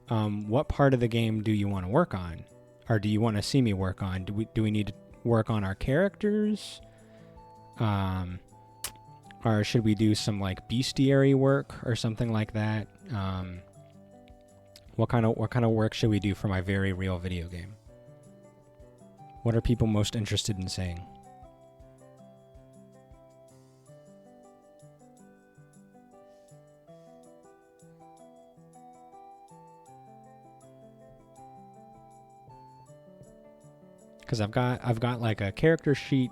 what part of the game do you want to work on? Or do you want to see me work on? Do we need to work on our characters? Or should we do some like bestiary work or something like that? What kind of work should we do for my very real video game? What are people most interested in seeing? Because I've got like a character sheet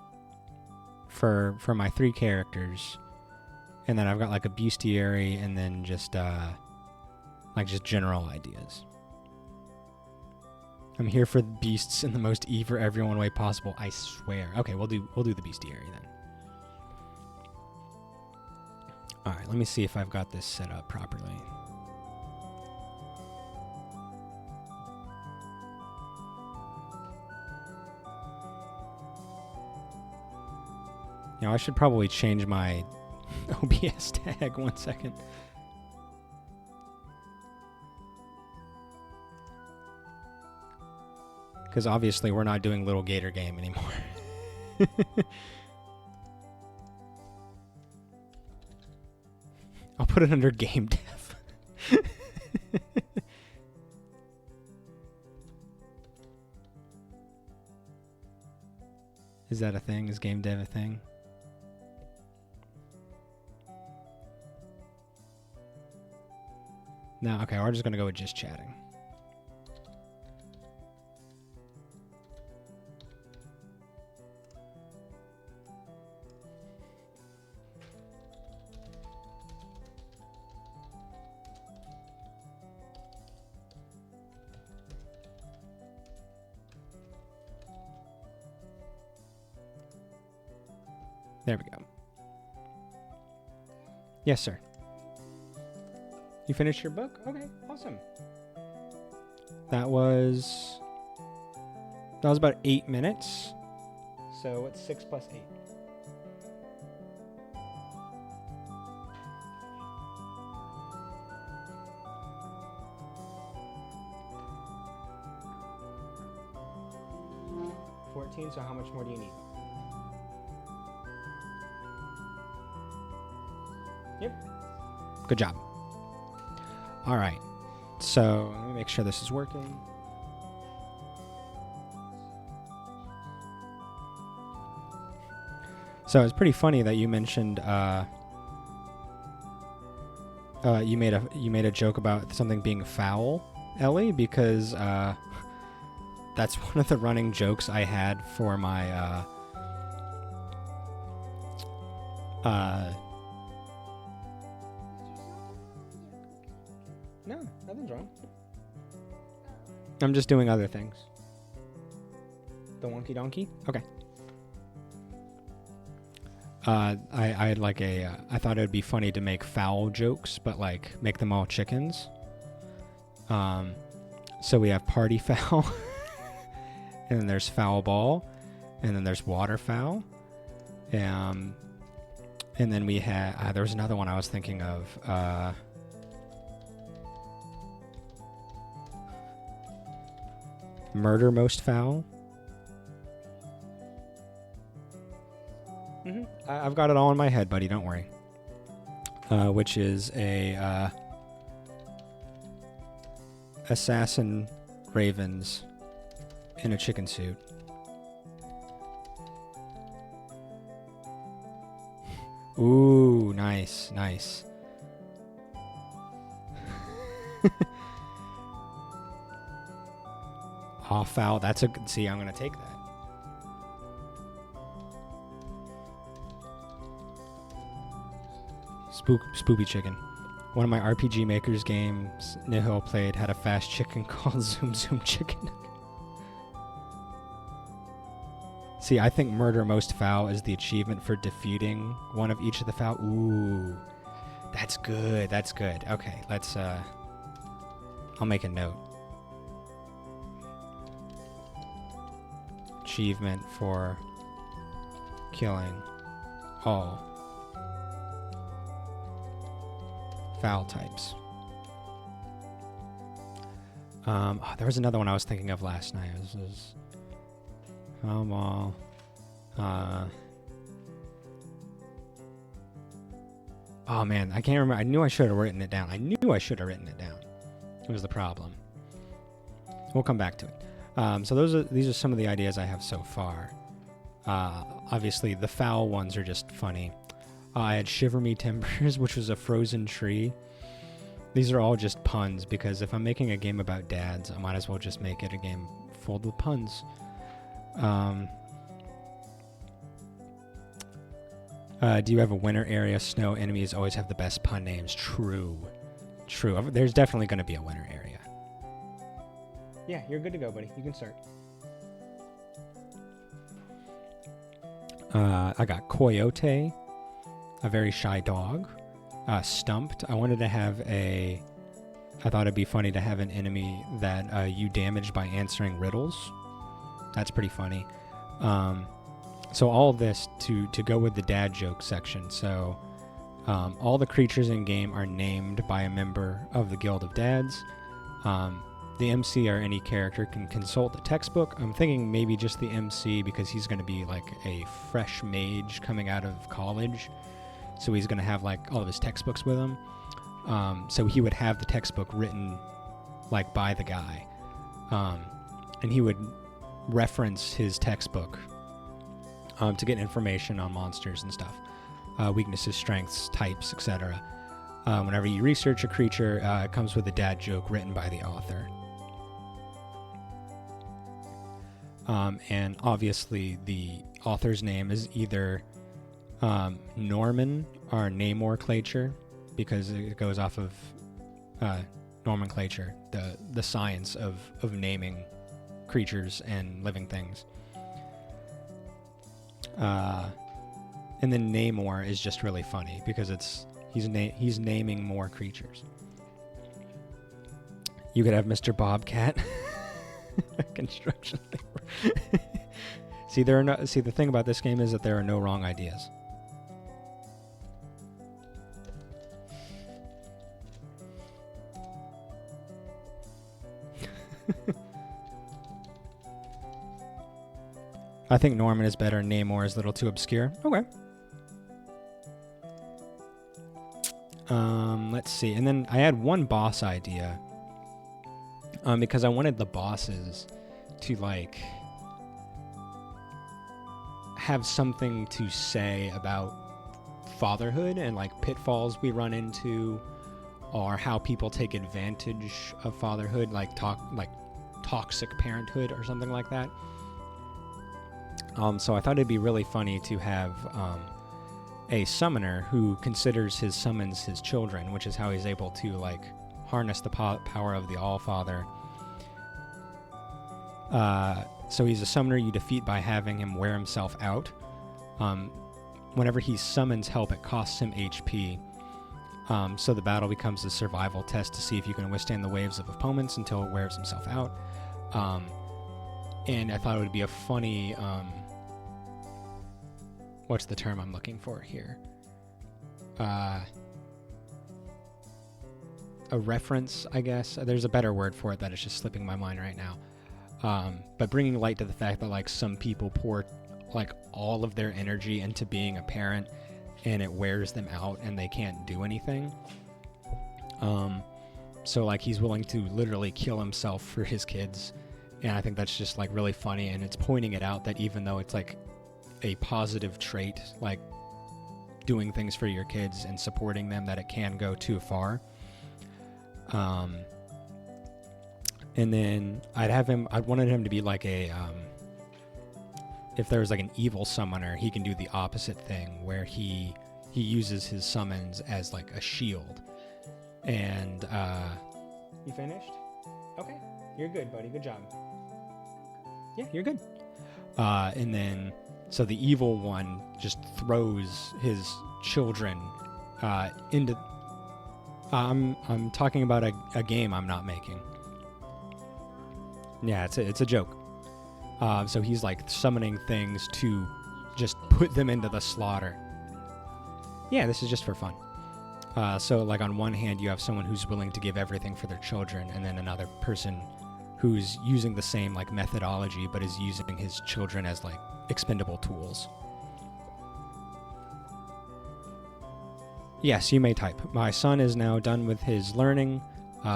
for my 3 characters, and then I've got like a bestiary, and then just general ideas. I'm here for beasts in the most E for everyone way possible. I swear. Okay, we'll do the bestiary then. All right, let me see if I've got this set up properly. Now, I should probably change my OBS tag. 1 second. Because obviously we're not doing Lil Gator Game anymore. I'll put it under game dev. Is that a thing? Is game dev a thing? No, okay, we're just gonna go with just chatting. There we go. Yes, sir. You finished your book? Okay, awesome. That was about 8 minutes. So what's 6 plus 8? $14, so how much more do you need? Yep. Good job. All right. So let me make sure this is working. So it's pretty funny that you mentioned you made a joke about something being foul, Ellie, because that's one of the running jokes I had for my No, nothing's wrong. I'm just doing other things. The wonky donkey? Okay. I had like I thought it would be funny to make fowl jokes, but like make them all chickens. So we have party fowl, and then there's foul ball, and then there's waterfowl, and then we had there was another one I was thinking of. Murder most foul. I've got it all in my head, buddy. Don't worry. Which is a assassin ravens in a chicken suit. Ooh, nice, nice. Off foul. That's a good. See, I'm gonna take that. Spoopy chicken. One of my RPG Makers games Nihil played had a fast chicken called Zoom Zoom Chicken. See, I think murder most foul is the achievement for defeating one of each of the foul. Ooh, that's good. That's good. Okay, let's. I'll make a note. Achievement for killing all foul types. There was another one I was thinking of last night. It was foul ball. Oh man, I can't remember. I knew I should have written it down. It was the problem. We'll come back to it. So these are some of the ideas I have so far. Obviously, the foul ones are just funny. I had Shiver Me Timbers, which was a frozen tree. These are all just puns, because if I'm making a game about dads, I might as well just make it a game full of puns. Do you have a winter area? Snow enemies always have the best pun names. True. There's definitely going to be a winter area. Yeah, you're good to go, buddy. You can start. I got Coyote, a very shy dog. Stumped. I wanted to have I thought it'd be funny to have an enemy that you damage by answering riddles. That's pretty funny. So all of this to go with the dad joke section. So all the creatures in game are named by a member of the Guild of Dads. The MC or any character can consult the textbook. I'm thinking maybe just the MC because he's going to be like a fresh mage coming out of college. So he's going to have like all of his textbooks with him. So he would have the textbook written like by the guy. And he would reference his textbook to get information on monsters and stuff. Weaknesses, strengths, types, etc. Whenever you research a creature, it comes with a dad joke written by the author. And obviously the author's name is either Norman or nomenclature, because it goes off of nomenclature, the science of naming creatures and living things. And then Namor is just really funny because he's naming more creatures. You could have Mr. Bobcat. Construction labor. See, the thing about this game is that there are no wrong ideas. I think Norman is better and Namor is a little too obscure. Okay. Let's see. And then I had one boss idea. Because I wanted the bosses to, like, have something to say about fatherhood and, like, pitfalls we run into, or how people take advantage of fatherhood, like toxic parenthood or something like that. So I thought it'd be really funny to have a summoner who considers his summons his children, which is how he's able to, like, harness the power of the All-Father. So he's a summoner you defeat by having him wear himself out. Whenever he summons help, it costs him HP. So the battle becomes a survival test to see if you can withstand the waves of opponents until it wears himself out. And I thought it would be a funny... what's the term I'm looking for here? A reference, I guess. There's a better word for it that is just slipping my mind right now. But bringing light to the fact that, like, some people pour, like, all of their energy into being a parent and it wears them out and they can't do anything. So, like, he's willing to literally kill himself for his kids. And I think that's just, like, really funny. And it's pointing it out that even though it's, like, a positive trait, like doing things for your kids and supporting them, that it can go too far. And then I wanted him to be like a, if there was like an evil summoner, he can do the opposite thing where he uses his summons as like a shield. And, you finished? Okay. You're good, buddy. Good job. Yeah, you're good. And then, so the evil one just throws his children, into, I'm talking about a game I'm not making. Yeah, it's a joke. So he's like summoning things to just put them into the slaughter. Yeah, this is just for fun. So like on one hand you have someone who's willing to give everything for their children, and then another person who's using the same like methodology but is using his children as like expendable tools. Yes, you may type. My son is now done with his learning,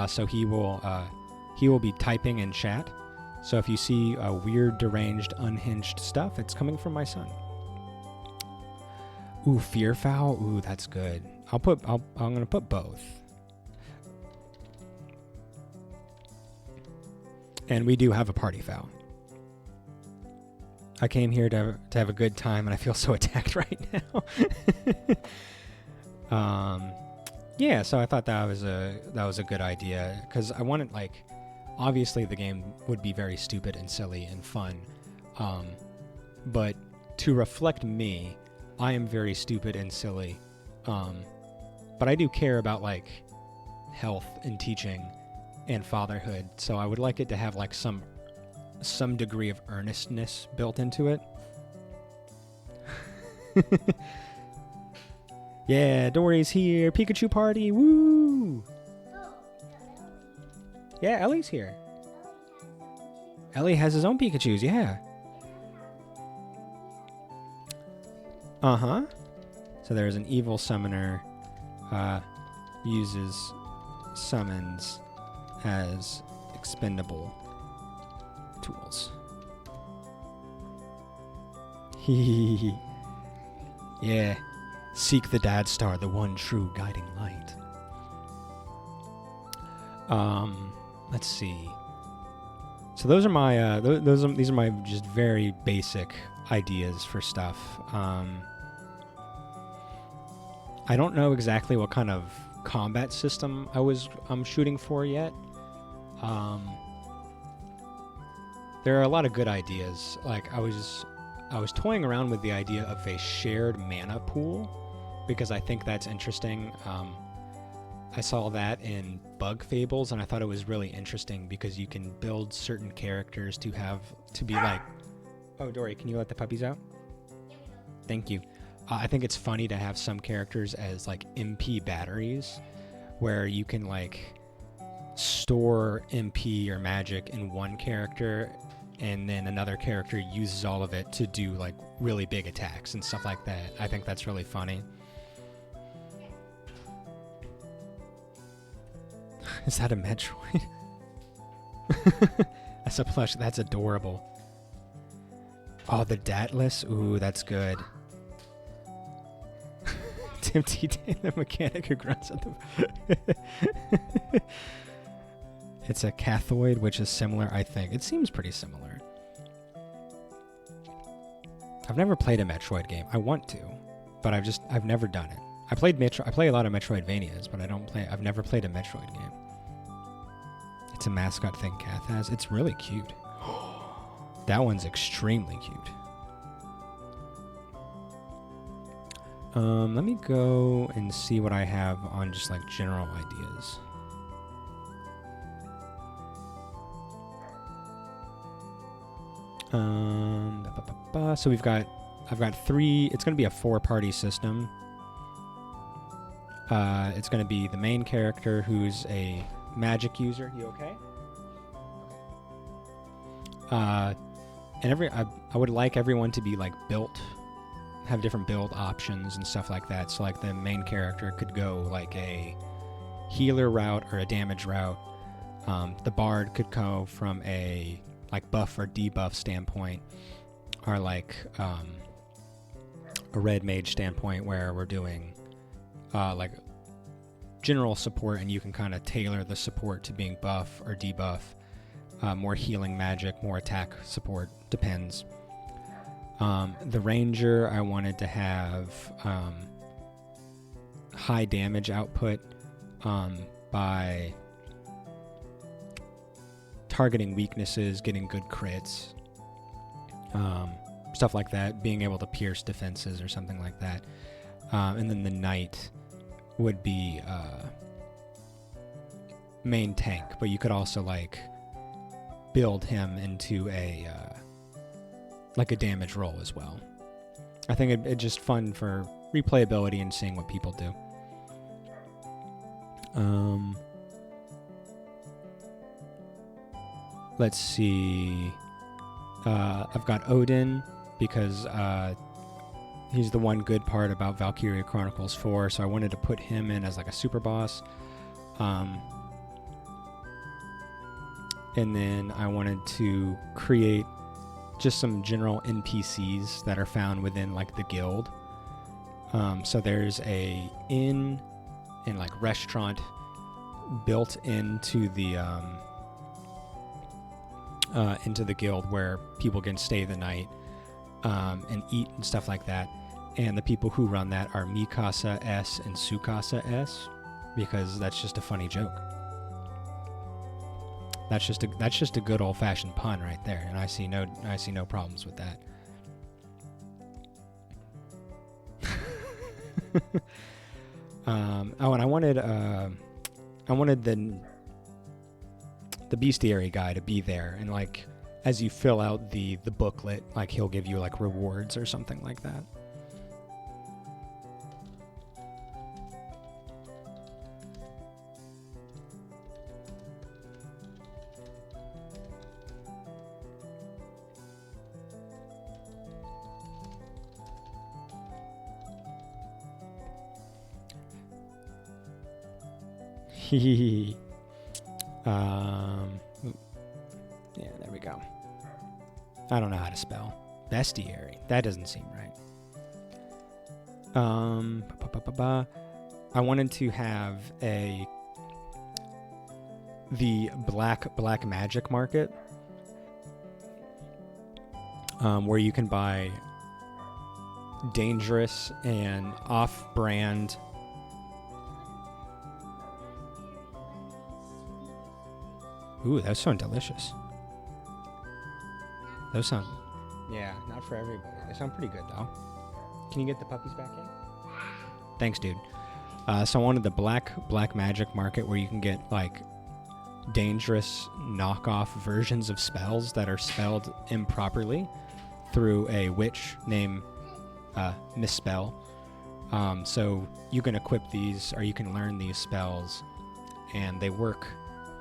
so he will be typing in chat. So if you see weird, deranged, unhinged stuff, it's coming from my son. Ooh, fear foul. Ooh, that's good. I'm gonna put both. And we do have a party foul. I came here to have a good time, and I feel so attacked right now. Yeah, so I thought that was a good idea, because I wanted, like, obviously the game would be very stupid and silly and fun, but to reflect me, I am very stupid and silly, but I do care about, like, health and teaching and fatherhood, so I would like it to have, like, some degree of earnestness built into it. Yeah, Dory's here. Pikachu party. Woo! Oh, Yeah, Ellie's here. Ellie has his own Pikachus, yeah. Uh-huh. So there's an evil summoner, uses summons as expendable tools. Hee. Yeah. Seek the Dad Star, the one true guiding light. Let's see. So those are my these are my just very basic ideas for stuff. I don't know exactly what kind of combat system I'm shooting for yet. There are a lot of good ideas. Like I was toying around with the idea of a shared mana pool because I think that's interesting. I saw that in Bug Fables, and I thought it was really interesting because you can build certain characters to be like... Oh, Dory, can you let the puppies out? Thank you. I think it's funny to have some characters as, like, MP batteries, where you can, like, store MP or magic in one character, and then another character uses all of it to do, like, really big attacks and stuff like that. I think that's really funny. Is that a Metroid? That's a plush. That's adorable. Oh, the Datless? Ooh, that's good. Tim T. the mechanic who grunts at the... It's a Cathoid, which is similar, I think. It seems pretty similar. I've never played a Metroid game. I want to, but I've never done it. I play a lot of Metroidvanias, but I've never played a Metroid game. It's a mascot thing Kath has. It's really cute. That one's extremely cute. Let me go and see what I have on just like general ideas. So I've got 3. It's going to be a 4-party system. It's going to be the main character who's a magic user. You okay? And I would like everyone to be like built, have different build options and stuff like that. So like the main character could go like a healer route or a damage route. The bard could go from a like buff or debuff standpoint, or like a red mage standpoint where we're doing like general support, and you can kind of tailor the support to being buff or debuff, more healing magic, more attack support, depends. The ranger, I wanted to have high damage output by targeting weaknesses, getting good crits, stuff like that, being able to pierce defenses or something like that. And then the knight would be main tank, but you could also like build him into a like a damage roll as well. I think it's just fun for replayability and seeing what people do. Let's see. I've got Odin because he's the one good part about Valkyria Chronicles 4, so I wanted to put him in as like a super boss. And then I wanted to create just some general NPCs that are found within like the guild. So there's a inn and like restaurant built into the guild where people can stay the night and eat and stuff like that. And the people who run that are Mikasa S and Tsukasa S, because that's just a funny joke. That's just a good old-fashioned pun right there, and I see no problems with that. Oh, and I wanted the bestiary guy to be there, and like as you fill out the booklet, like he'll give you like rewards or something like that. Yeah, there we go. I don't know how to spell bestiary. That doesn't seem right. I wanted to have the black magic market, where you can buy dangerous and off-brand. Ooh, those sound delicious. Those sound... Yeah, not for everybody. They sound pretty good, though. Can you get the puppies back in? Thanks, dude. So I wanted the black magic market where you can get, like, dangerous knockoff versions of spells that are spelled improperly through a witch named Misspell. So you can equip these, or you can learn these spells, and they work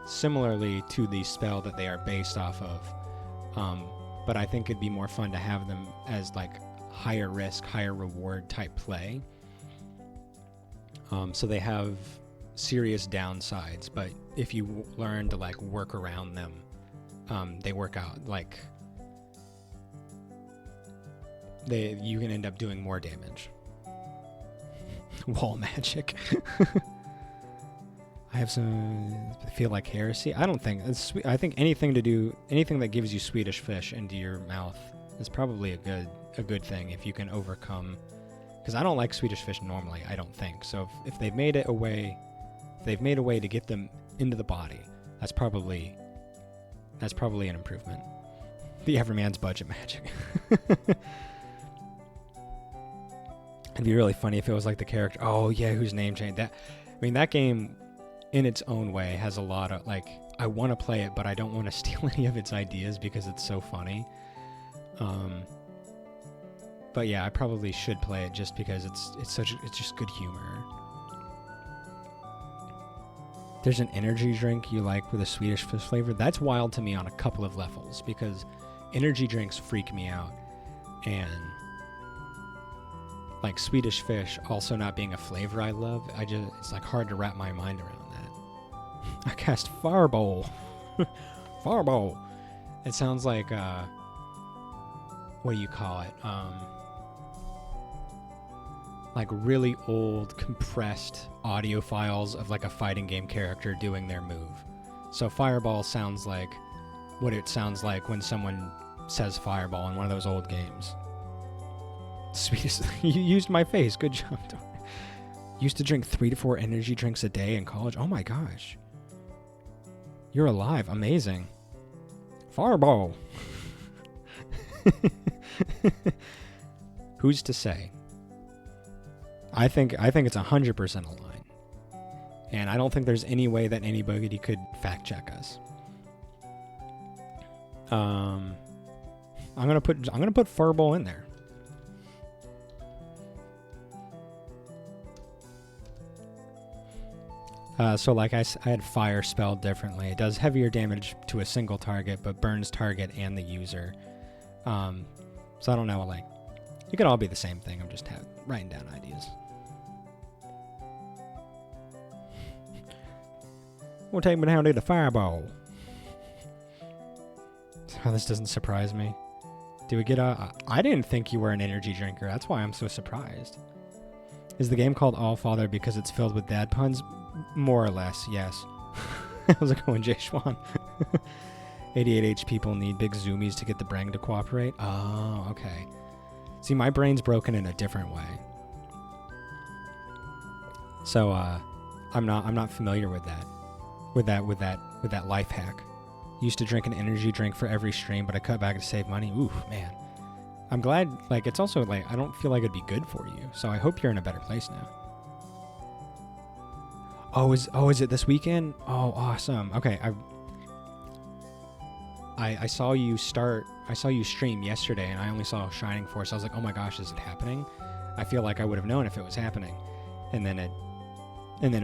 similarly to the spell that they are based off of. But I think it'd be more fun to have them as like higher risk, higher reward type play. So they have serious downsides, but if you learn to like work around them, they work out. Like you can end up doing more damage. Wall magic. I feel like heresy. I don't think it's. I think anything that gives you Swedish fish into your mouth is probably a good thing if you can overcome. Because I don't like Swedish fish normally. I don't think so. If they've made a way to get them into the body, that's probably an improvement. The Everman's budget magic. It'd be really funny if it was like the character. Oh yeah, whose name changed that? I mean, that game, in its own way, has a lot of like. I want to play it, but I don't want to steal any of its ideas because it's so funny. But yeah, I probably should play it just because it's just good humor. There's an energy drink you like with a Swedish fish flavor. That's wild to me on a couple of levels because energy drinks freak me out, and like Swedish fish also not being a flavor I love, it's like hard to wrap my mind around that. I cast Fireball. Fireball. It sounds like what do you call it? Like really old compressed audio files of like a fighting game character doing their move. So Fireball sounds like what it sounds like when someone says Fireball in one of those old games. Sweetest. You used my face. Good job. Used to drink 3 to 4 energy drinks a day in college. Oh my gosh. You're alive. Amazing. Fireball. Who's to say? I think it's 100% a line. And I don't think there's any way that anybody could fact check us. I'm gonna put Fireball in there. So like I had fire spelled differently. It does heavier damage to a single target, but burns target and the user. So I don't know, like, it could all be the same thing. I'm just writing down ideas. We'll take me down to the Fireball. Oh, this doesn't surprise me. Do we get I didn't think you were an energy drinker. That's why I'm so surprised. Is the game called All Father because it's filled with dad puns? More or less, yes. How's it going, Jay Schwan? 88H people need big zoomies to get the brain to cooperate. Oh, okay. See, my brain's broken in a different way. So, I'm not familiar with that. With that life hack. Used to drink an energy drink for every stream, but I cut back to save money. Oof, man. I'm glad, like, it's also, like, I don't feel like it'd be good for you. So I hope you're in a better place now. Oh, is it this weekend? Oh, awesome. Okay, I saw you stream yesterday, and I only saw Shining Force. I was like, oh my gosh, is it happening? I feel like I would have known if it was happening. And then it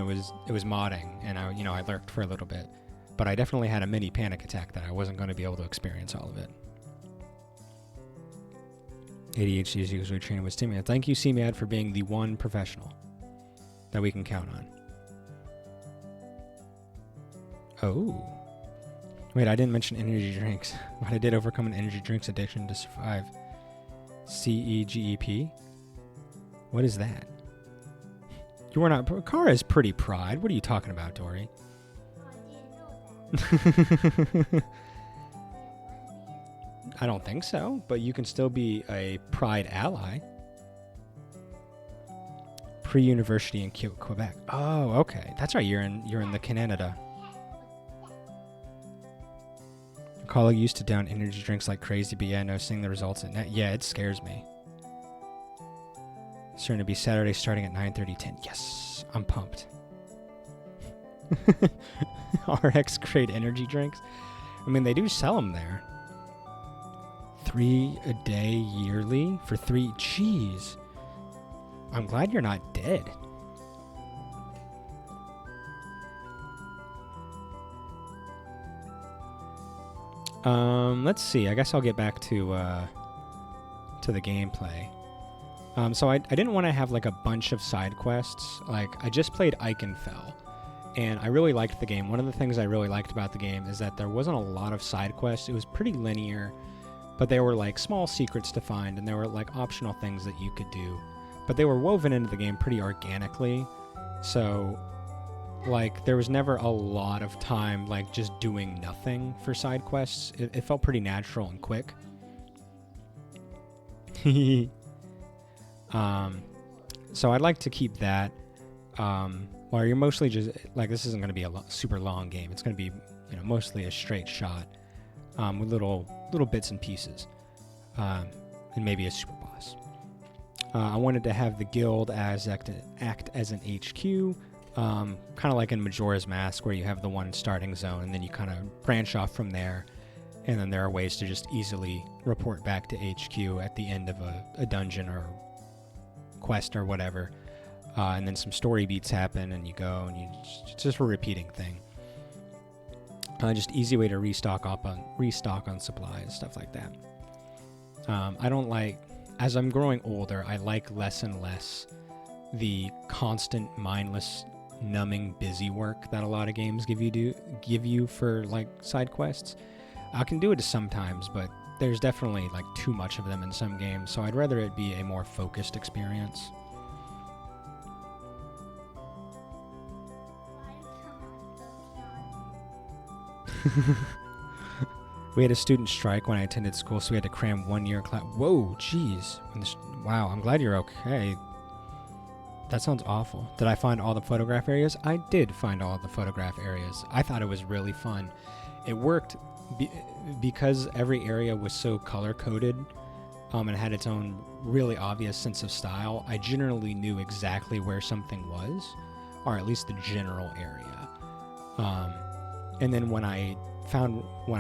was modding, and I lurked for a little bit. But I definitely had a mini panic attack that I wasn't going to be able to experience all of it. ADHD is usually trained with stimulant. Thank you, CMAD, for being the one professional that we can count on. Oh. Wait, I didn't mention energy drinks. But I did overcome an energy drinks addiction to survive. CEGEP? What is that? You are not... Kara is pretty pride. What are you talking about, Dory? I didn't know that. I don't think so, but you can still be a pride ally. Pre-university in Quebec. Oh, okay. That's right. You're in the Canada. A colleague used to down energy drinks like crazy, but yeah, no, seeing the results at night. Yeah, it scares me. It's going to be Saturday starting at 9:30. Yes, I'm pumped. RX grade energy drinks. I mean, they do sell them there. 3 a day yearly for 3. Jeez. I'm glad you're not dead. Let's see. I guess I'll get back to the gameplay. So I didn't want to have like a bunch of side quests. Like I just played Eichenfell, and I really liked the game. One of the things I really liked about the game is that there wasn't a lot of side quests. It was pretty linear, but they were like small secrets to find, and there were like optional things that you could do. But they were woven into the game pretty organically. So like there was never a lot of time like just doing nothing for side quests. It felt pretty natural and quick. So I'd like to keep that. While you're mostly just like, this isn't going to be a super long game. It's going to be, you know, mostly a straight shot with little bits and pieces, and maybe a super boss. I wanted to have the guild act as an HQ, kind of like in Majora's Mask, where you have the one starting zone, and then you kind of branch off from there. And then there are ways to just easily report back to HQ at the end of a dungeon or quest or whatever. And then some story beats happen, and you go, and it's just a repeating thing. Just easy way to restock on supplies, stuff like that. I don't like, as I'm growing older, I like less and less the constant mindless numbing busy work that a lot of games give you for like side quests. I can do it sometimes, but there's definitely like too much of them in some games, so I'd rather it be a more focused experience. We had a student strike when I attended school, so we had to cram 1 year class. Whoa, jeez. Wow, I'm glad you're okay. That sounds awful. Did I find all the photograph areas? I did find all the photograph areas. I thought it was really fun. It worked because every area was so color-coded and had its own really obvious sense of style. I generally knew exactly where something was, or at least the general area. And then when I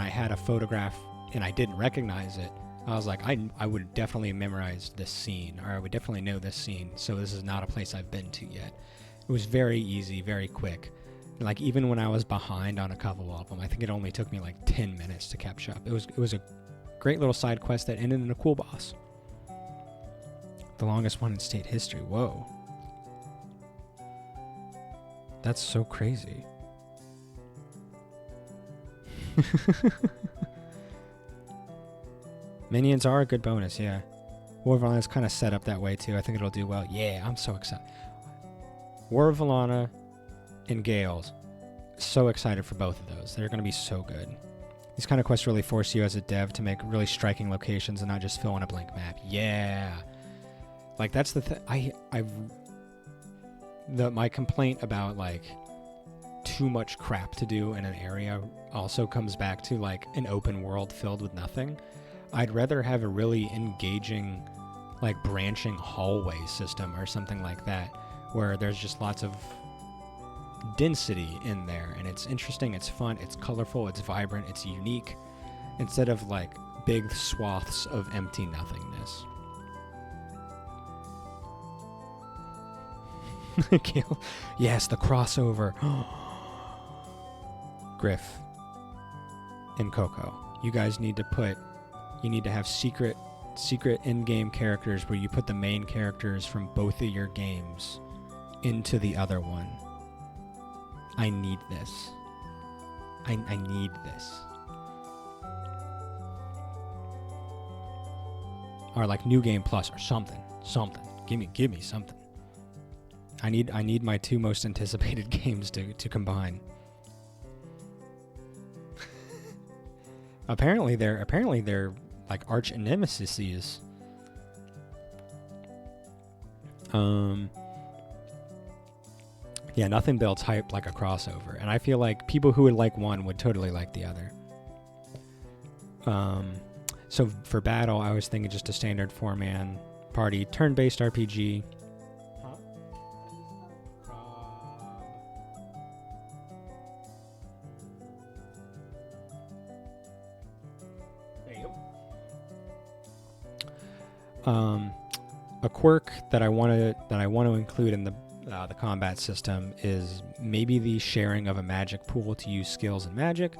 had a photograph and I didn't recognize it, I was like, I would definitely memorize this scene, or I would definitely know this scene, so this is not a place I've been to yet. It was very easy, very quick. Like, even when I was behind on a couple of them, I think it only took me like 10 minutes to catch up. It was a great little side quest that ended in a cool boss. The longest one in state history. Whoa. That's so crazy. Minions are a good bonus, yeah. War of Valhalla is kind of set up that way too. I think it'll do well. Yeah, I'm so excited. War of Valhalla and Gales. So excited for both of those. They're going to be so good. These kind of quests really force you as a dev to make really striking locations and not just fill in a blank map. Yeah. Like, that's the thing. My complaint about, like, too much crap to do in an area also comes back to, like, an open world filled with nothing. I'd rather have a really engaging, like, branching hallway system or something like that, where there's just lots of density in there, and it's interesting, it's fun, it's colorful, it's vibrant, it's unique, instead of, like, big swaths of empty nothingness. Yes, the crossover. Griff and Coco, you guys need to have secret in-game characters where you put the main characters from both of your games into the other one. I need this. I need this. Or like New Game Plus or something. Something. Give me something. I need my two most anticipated games to combine. apparently they're like arch nemesis. Yeah, nothing builds hype like a crossover, and I feel like people who would like one would totally like the other. So for battle, I was thinking just a standard 4-man party, turn-based RPG. Huh? There you go. A quirk that I want to include in the combat system is maybe the sharing of a magic pool to use skills and magic.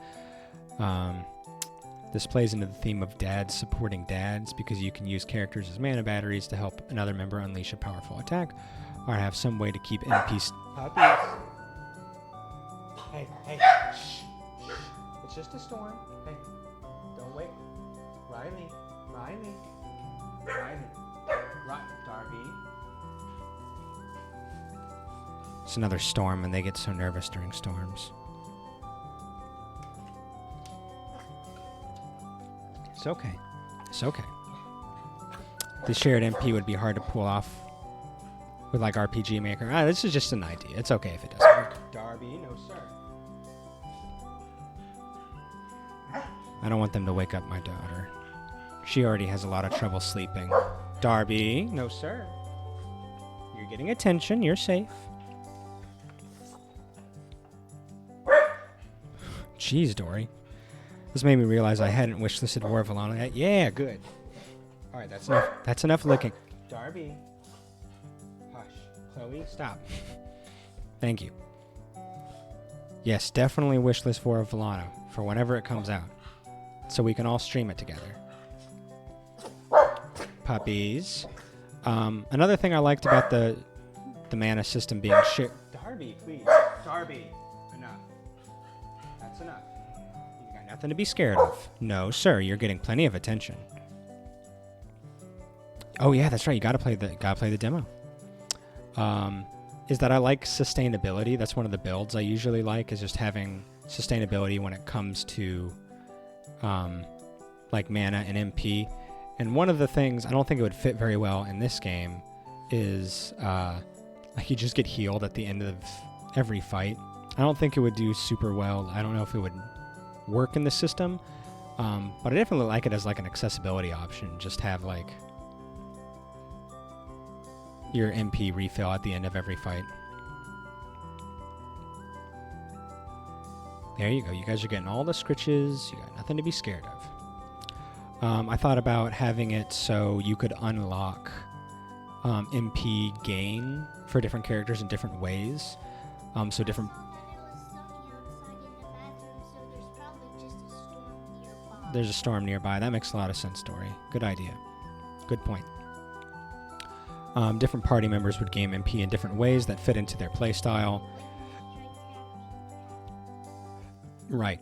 This plays into the theme of dads supporting dads because you can use characters as mana batteries to help another member unleash a powerful attack, or have some way to keep NPCs. Puppies. Hey, shh. It's just a storm. Hey, don't wait. Riley. Darby. It's another storm, and they get so nervous during storms. It's okay. The shared MP would be hard to pull off with like RPG Maker. This is just an idea. It's okay if it doesn't work. Darby, no sir. I don't want them to wake up my daughter. She already has a lot of trouble sleeping. Darby, no sir. You're getting attention. You're safe. Jeez, Dory. This made me realize I hadn't wishlisted War of Valhalla yet. Yeah, good. All right, that's enough. That's enough licking. Darby. Hush. Chloe, stop. Thank you. Yes, definitely wishlist War of Valhalla for whenever it comes out, so we can all stream it together. Puppies. Another thing I liked about the mana system being shared. Darby, please. Darby. Enough. That's enough. Nothing to be scared of. No, sir, you're getting plenty of attention. Oh yeah, that's right. You gotta play the demo. Is that I like sustainability. That's one of the builds I usually like, is just having sustainability when it comes to like mana and MP. And one of the things I don't think it would fit very well in this game is like you just get healed at the end of every fight. I don't think it would do super well. I don't know if it would work in the system, but I definitely like it as like an accessibility option. Just have like your MP refill at the end of every fight. There you go. You guys are getting all the scritches. You got nothing to be scared of. I thought about having it so you could unlock MP gain for different characters in different ways. So different. There's a storm nearby. That makes a lot of sense, Dory. Good idea. Good point. Different party members would gain MP in different ways that fit into their playstyle. Right.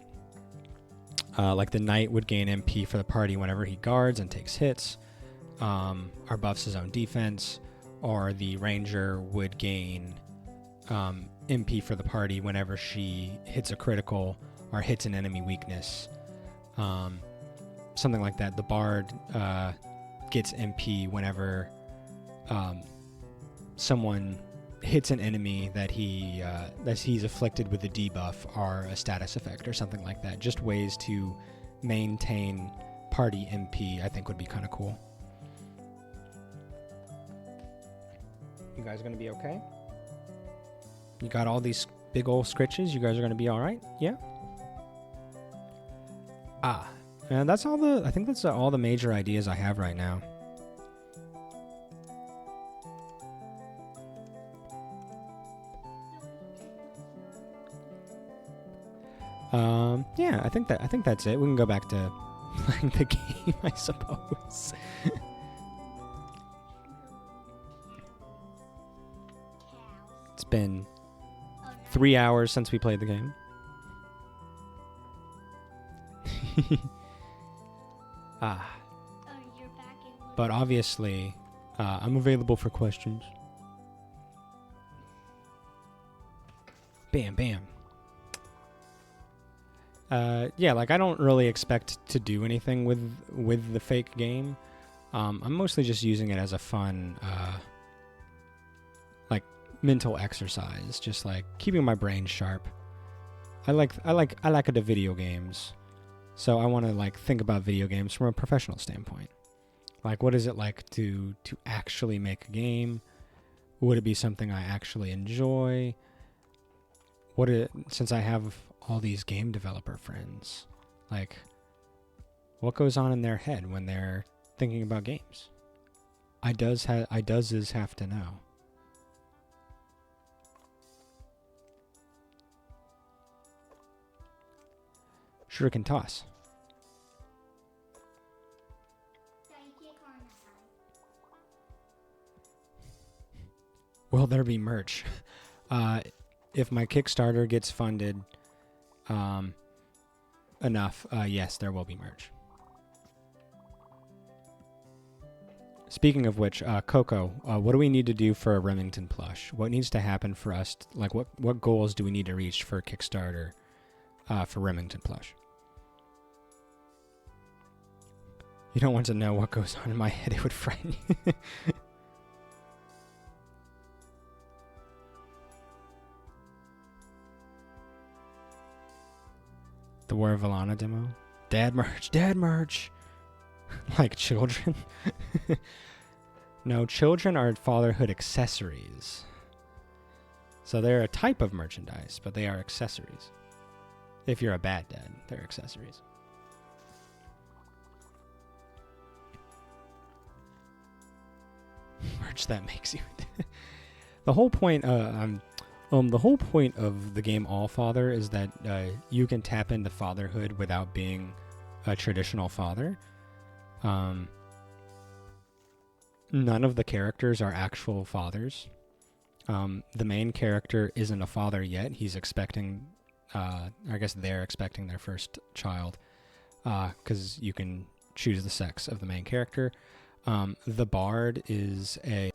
Like the knight would gain MP for the party whenever he guards and takes hits, or buffs his own defense, or the ranger would gain MP for the party whenever she hits a critical or hits an enemy weakness. Something like that. The bard gets MP whenever someone hits an enemy that he's afflicted with a debuff or a status effect or something like that. Just ways to maintain party MP, I think, would be kind of cool. You guys gonna be okay? You got all these big old scritches? You guys are gonna be all right? Yeah. And that's all I think that's all the major ideas I have right now. Yeah, I think that's it. We can go back to playing the game, I suppose. It's been 3 hours since we played the game. Ah, Oh, you're back in. but obviously, I'm available for questions. Bam, bam. Yeah, like I don't really expect to do anything with the fake game. I'm mostly just using it as a fun, like mental exercise, just like keeping my brain sharp. I like the video games, so I want to like think about video games from a professional standpoint. Like, what is it like to actually make a game? Would it be something I actually enjoy? Since I have all these game developer friends, like, what goes on in their head when they're thinking about games? I does have to know. Shuriken toss. Will there be merch? If my Kickstarter gets funded enough, yes, there will be merch. Speaking of which, Coco, what do we need to do for a Remington plush? What needs to happen for us? Like, what goals do we need to reach for Kickstarter for Remington plush? You don't want to know what goes on in my head. It would frighten you. The War of Valana demo? Dad merch. Dad merch! Like children? No, children are fatherhood accessories. So they're a type of merchandise, but they are accessories. If you're a bad dad, they're accessories. Merch that makes you... The whole point of the game All Father is that you can tap into fatherhood without being a traditional father. None of the characters are actual fathers. The main character isn't a father yet. He's expecting, I guess they're expecting their first child, because you can choose the sex of the main character. The bard is not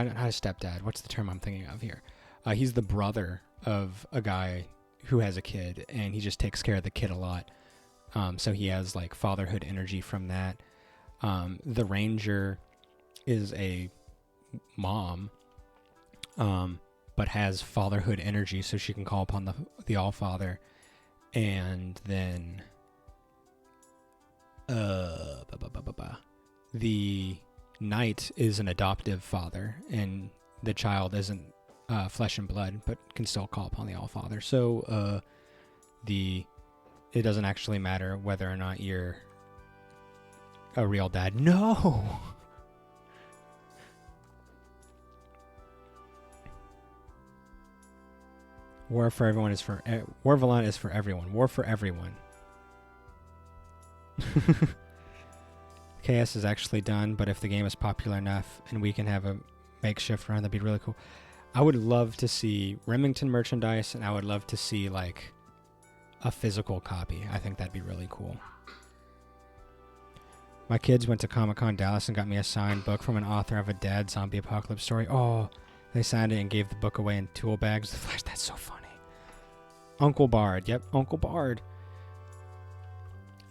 a stepdad. What's the term I'm thinking of here? He's the brother of a guy who has a kid, and he just takes care of the kid a lot. So he has like fatherhood energy from that. The ranger is a mom, but has fatherhood energy, so she can call upon the All Father. And then the knight is an adoptive father, and the child isn't flesh and blood, but can still call upon the All Father. So it doesn't actually matter whether or not you're a real dad. No. War for everyone is for War Valana is for everyone. War for everyone. KS is actually done, but if the game is popular enough and we can have a makeshift run, that'd be really cool. I would love to see Remington merchandise, and I would love to see like a physical copy. I think that'd be really cool. My kids went to Comic-Con Dallas and got me a signed book from an author of a dad zombie apocalypse story. Oh, they signed it and gave the book away in tool bags. The Flash, that's so funny. Uncle Bard. Yep, Uncle Bard.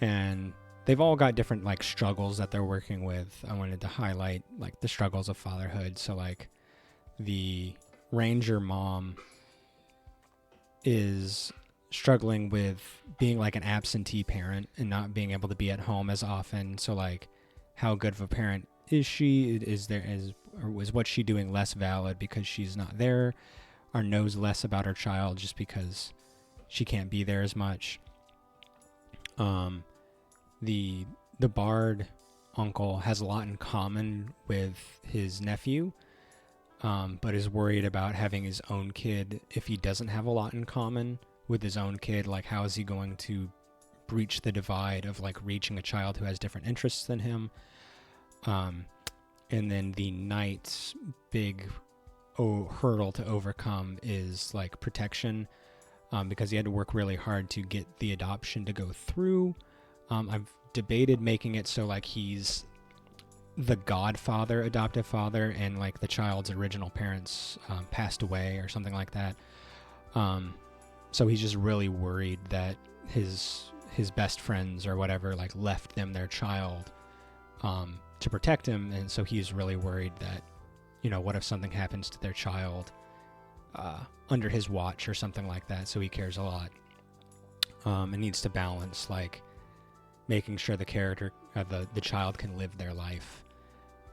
And they've all got different like struggles that they're working with. I wanted to highlight like the struggles of fatherhood. So like the ranger mom is struggling with being like an absentee parent and not being able to be at home as often. So like, how good of a parent is she? Or was what she doing less valid because she's not there, or knows less about her child just because she can't be there as much? The bard uncle has a lot in common with his nephew, but is worried about having his own kid. If he doesn't have a lot in common with his own kid, like how is he going to breach the divide of like reaching a child who has different interests than him? And then the knight's big hurdle to overcome is like protection because he had to work really hard to get the adoption to go through. I've debated making it so like he's the godfather, adoptive father, and like the child's original parents passed away or something like that. So he's just really worried that his best friends or whatever like left them their child to protect him, and so he's really worried that, you know, what if something happens to their child under his watch or something like that. So he cares a lot, and needs to balance like making sure the character, the child, can live their life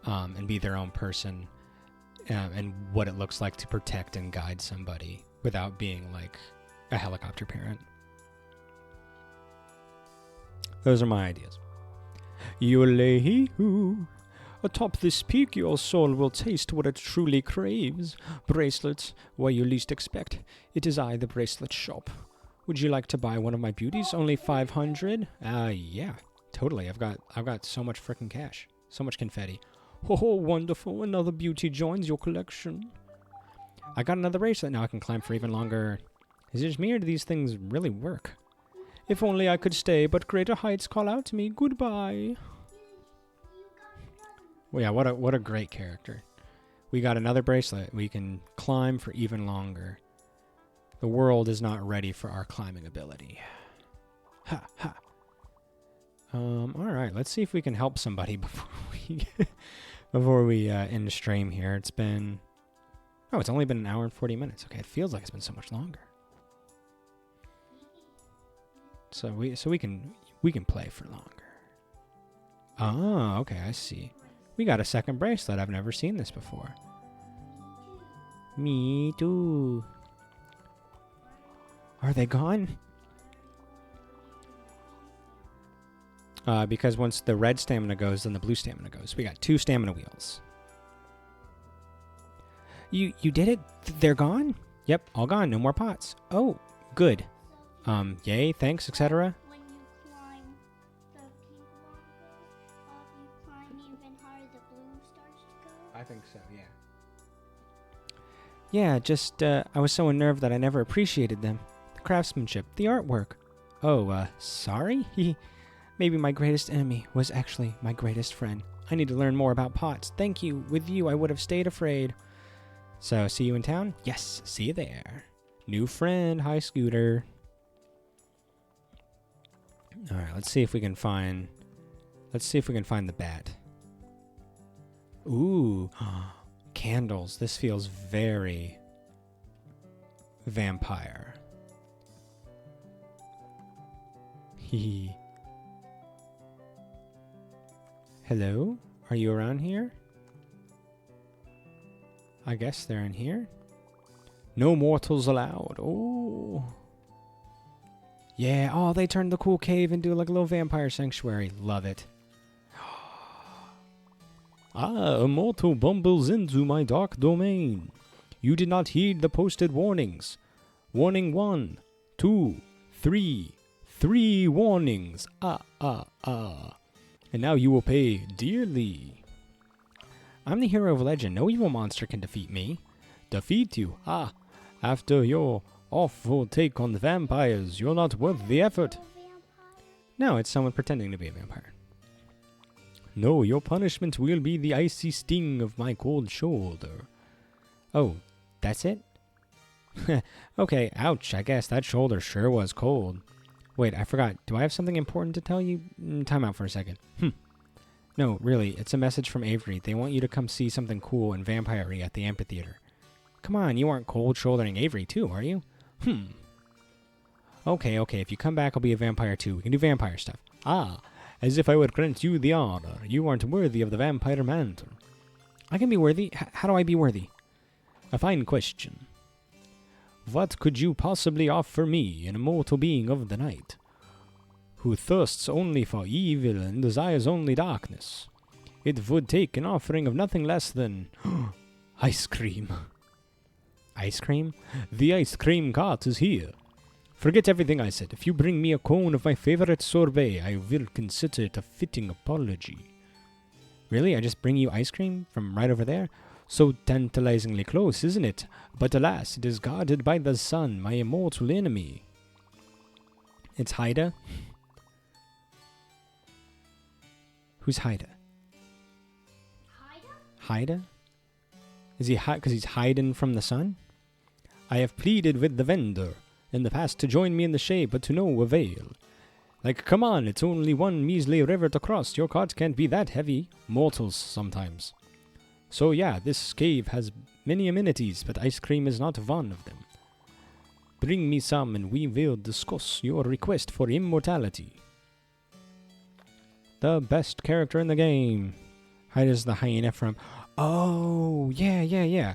and be their own person, and what it looks like to protect and guide somebody without being like a helicopter parent. Those are my ideas. Yolehi-hoo. Atop this peak your soul will taste what it truly craves. Bracelets, where you least expect. It is I, the bracelet shop. Would you like to buy one of my beauties? Only 500? Yeah, totally. I've got so much frickin' cash. So much confetti. Oh, wonderful. Another beauty joins your collection. I got another bracelet. Now I can climb for even longer. Is it just me, or do these things really work? If only I could stay, but greater heights call out to me. Goodbye. Well, yeah, what a great character. We got another bracelet. We can climb for even longer. The world is not ready for our climbing ability. Ha ha. All right. Let's see if we can help somebody before we end the stream here. It's been, it's only been an hour and 40 minutes. Okay, it feels like it's been so much longer. So we can play for longer. Oh, okay, I see. We got a second bracelet. I've never seen this before. Me too. Are they gone? Because once the red stamina goes, then the blue stamina goes. We got 2 stamina wheels. You did it? They're gone? Yep, all gone. No more pots. Oh, good. Yay, thanks, etc. When you climb the pink one, you climb even higher, the blue starts to go. I think so, yeah. Yeah, just, I was so unnerved that I never appreciated them. The craftsmanship, the artwork. Oh, sorry? Maybe my greatest enemy was actually my greatest friend. I need to learn more about pots. Thank you. With you, I would have stayed afraid. So, see you in town? Yes, see you there. New friend. Hi, Scooter. All right, let's see if we can find the bat. Ooh, candles. This feels very vampire. Hee. Hello? Are you around here? I guess they're in here. No mortals allowed. Oh. Yeah, oh, they turned the cool cave into like a little vampire sanctuary. Love it. A mortal bumbles into my dark domain. You did not heed the posted warnings. Warning 1, 2, 3. 3 warnings. And now you will pay dearly. I'm the hero of legend. No evil monster can defeat me. Defeat you? After your awful take on the vampires, you're not worth the effort. No, it's someone pretending to be a vampire. No, your punishment will be the icy sting of my cold shoulder. Oh, that's it? Okay, ouch, I guess that shoulder sure was cold. Wait, I forgot. Do I have something important to tell you? Time out for a second. No, really, it's a message from Avery. They want you to come see something cool and vampire-y at the amphitheater. Come on, you aren't cold-shouldering Avery too, are you? Okay, if you come back, I'll be a vampire too. We can do vampire stuff. As if I would grant you the honor. You aren't worthy of the vampire mantle. I can be worthy? How do I be worthy? A fine question. What could you possibly offer me, an immortal being of the night, who thirsts only for evil and desires only darkness? It would take an offering of nothing less than ice cream. Ice cream? The ice cream cart is here. Forget everything I said. If you bring me a cone of my favorite sorbet, I will consider it a fitting apology. Really? I just bring you ice cream from right over there? So tantalizingly close, isn't it? But alas, it is guarded by the sun, my immortal enemy. It's Haida? Who's Haida? Haida? Is he because he's hiding from the sun? I have pleaded with the vendor in the past to join me in the shade, but to no avail. Like, come on, it's only one measly river to cross. Your cart can't be that heavy. Mortals sometimes. So yeah, this cave has many amenities, but ice cream is not one of them. Bring me some and we will discuss your request for immortality. The best character in the game. Haida's the hyena from... Oh, yeah.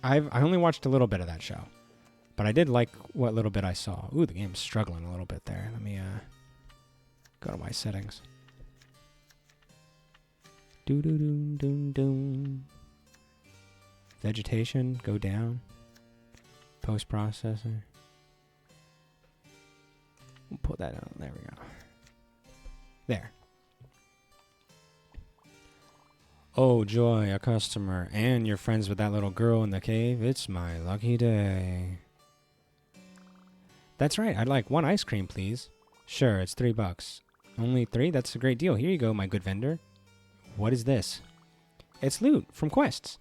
I only watched a little bit of that show. But I did like what little bit I saw. Ooh, the game's struggling a little bit there. Let me go to my settings. Vegetation, go down. Post-processor. We'll put that on. There we go. There. Oh, joy, a customer. And you're friends with that little girl in the cave. It's my lucky day. That's right. I'd like one ice cream, please. Sure, it's $3. Only 3? That's a great deal. Here you go, my good vendor. What is this? It's loot from quests.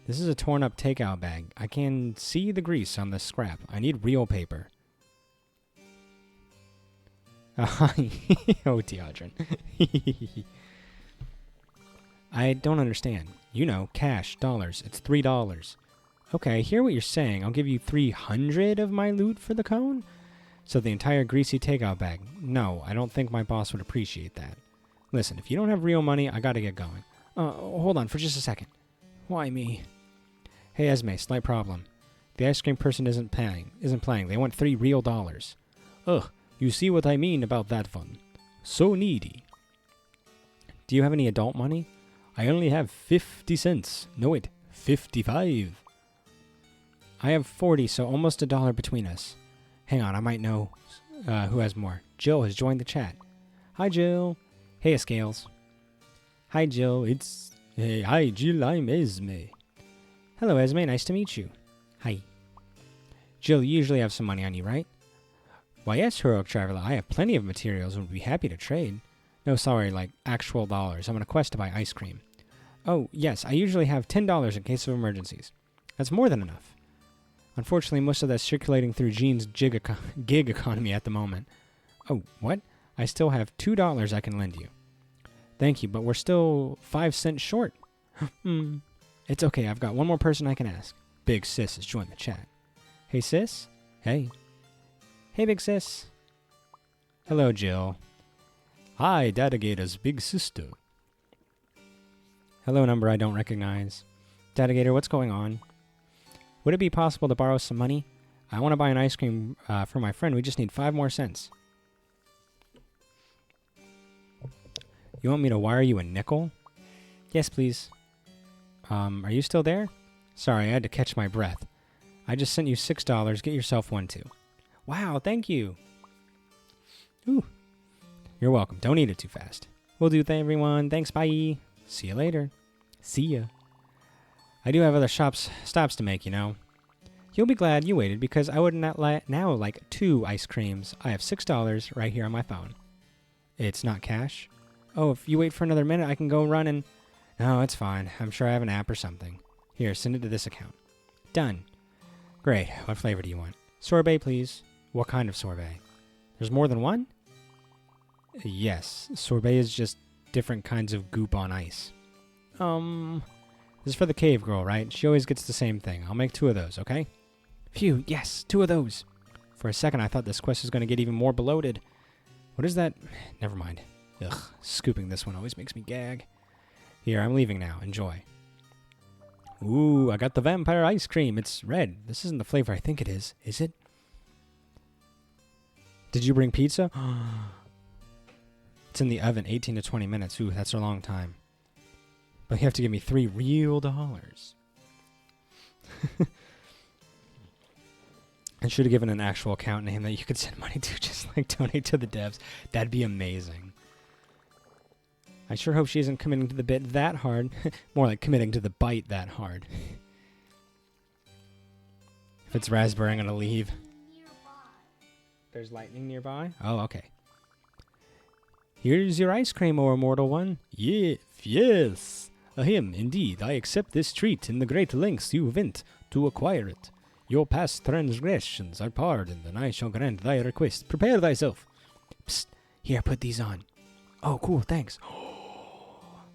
This is a torn-up takeout bag. I can see the grease on the scrap. I need real paper. Oh, Deodrin. I don't understand. You know, cash, dollars. It's $3. Okay, I hear what you're saying. I'll give you 300 of my loot for the cone? So the entire greasy takeout bag. No, I don't think my boss would appreciate that. Listen, if you don't have real money, I gotta get going. Hold on for just a second. Why me? Hey, Esme, slight problem. The ice cream person isn't playing. They want $3 real. Ugh, you see what I mean about that one. So needy. Do you have any adult money? I only have 50 cents. No, wait, 55. I have 40, so almost $1 between us. Hang on, I might know who has more. Jill has joined the chat. Hi, Jill. Hey, Scales. Hi, Jill. Hey, hi, Jill. I'm Esme. Hello, Esme. Nice to meet you. Hi. Jill, you usually have some money on you, right? Why, yes, Heroic Traveler. I have plenty of materials and would be happy to trade. No, sorry, like actual dollars. I'm on a quest to buy ice cream. Oh, yes, I usually have $10 in case of emergencies. That's more than enough. Unfortunately, most of that's circulating through Gene's gig economy at the moment. Oh, what? I still have $2 I can lend you. Thank you, but we're still 5 cents short. It's okay, I've got one more person I can ask. Big Sis has joined the chat. Hey, Sis? Hey. Hey, Big Sis. Hello, Jill. Hi, Data Gator's big sister. Hello, number I don't recognize. Data Gator, what's going on? Would it be possible to borrow some money? I want to buy an ice cream for my friend. We just need 5 more cents. You want me to wire you a nickel? Yes, please. Are you still there? Sorry, I had to catch my breath. I just sent you $6. Get yourself one, too. Wow, thank you. Ooh. You're welcome. Don't eat it too fast. Will do, everyone. Thanks, bye. See you later. See ya. I do have other stops to make, you know. You'll be glad you waited because I would not now like 2 ice creams. I have $6 right here on my phone. It's not cash? Oh, if you wait for another minute, I can go run and... No, it's fine. I'm sure I have an app or something. Here, send it to this account. Done. Great. What flavor do you want? Sorbet, please. What kind of sorbet? There's more than one? Yes. Sorbet is just different kinds of goop on ice. This is for the cave girl, right? She always gets the same thing. I'll make 2 of those, okay? Phew, yes, 2 of those. For a second, I thought this quest was going to get even more bloated. What is that? Never mind. Ugh, scooping this one always makes me gag. Here, I'm leaving now. Enjoy. Ooh, I got the vampire ice cream. It's red. This isn't the flavor I think it is it? Did you bring pizza? It's in the oven, 18 to 20 minutes. Ooh, that's a long time. But you have to give me $3 real. I should have given an actual account name that you could send money to, just like donate to the devs. That'd be amazing. I sure hope she isn't committing to the bit that hard. More like committing to the bite that hard. If it's raspberry, I'm gonna leave. There's lightning nearby? Oh, okay. Here's your ice cream, O immortal one. Yes. Ahem, indeed, I accept this treat in the great lengths you went to acquire it. Your past transgressions are pardoned, and I shall grant thy request. Prepare thyself. Psst, here, put these on. Oh, cool, thanks.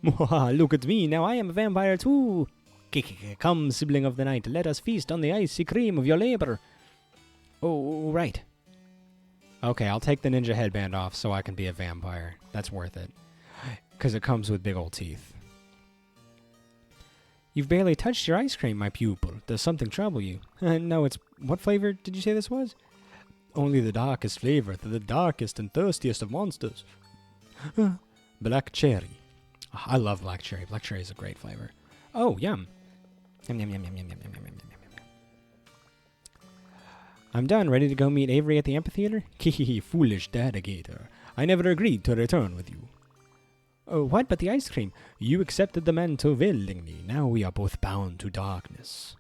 Look at me, now I am a vampire too. Come, sibling of the night, let us feast on the icy cream of your labor. Oh, right. Okay, I'll take the ninja headband off so I can be a vampire. That's worth it. Because it comes with big old teeth. You've barely touched your ice cream, my pupil. Does something trouble you? No, it's... What flavor did you say this was? Only the darkest flavor to the darkest and thirstiest of monsters. Black cherry. Oh, I love black cherry. Black cherry is a great flavor. Oh, yum. Yum, yum, yum, yum, yum, yum, yum, yum, yum, yum. I'm done. Ready to go meet Avery at the amphitheater? Kihihi, foolish Data Gator. I never agreed to return with you. Oh, what? But the ice cream. You accepted the mantle willingly. Now we are both bound to darkness.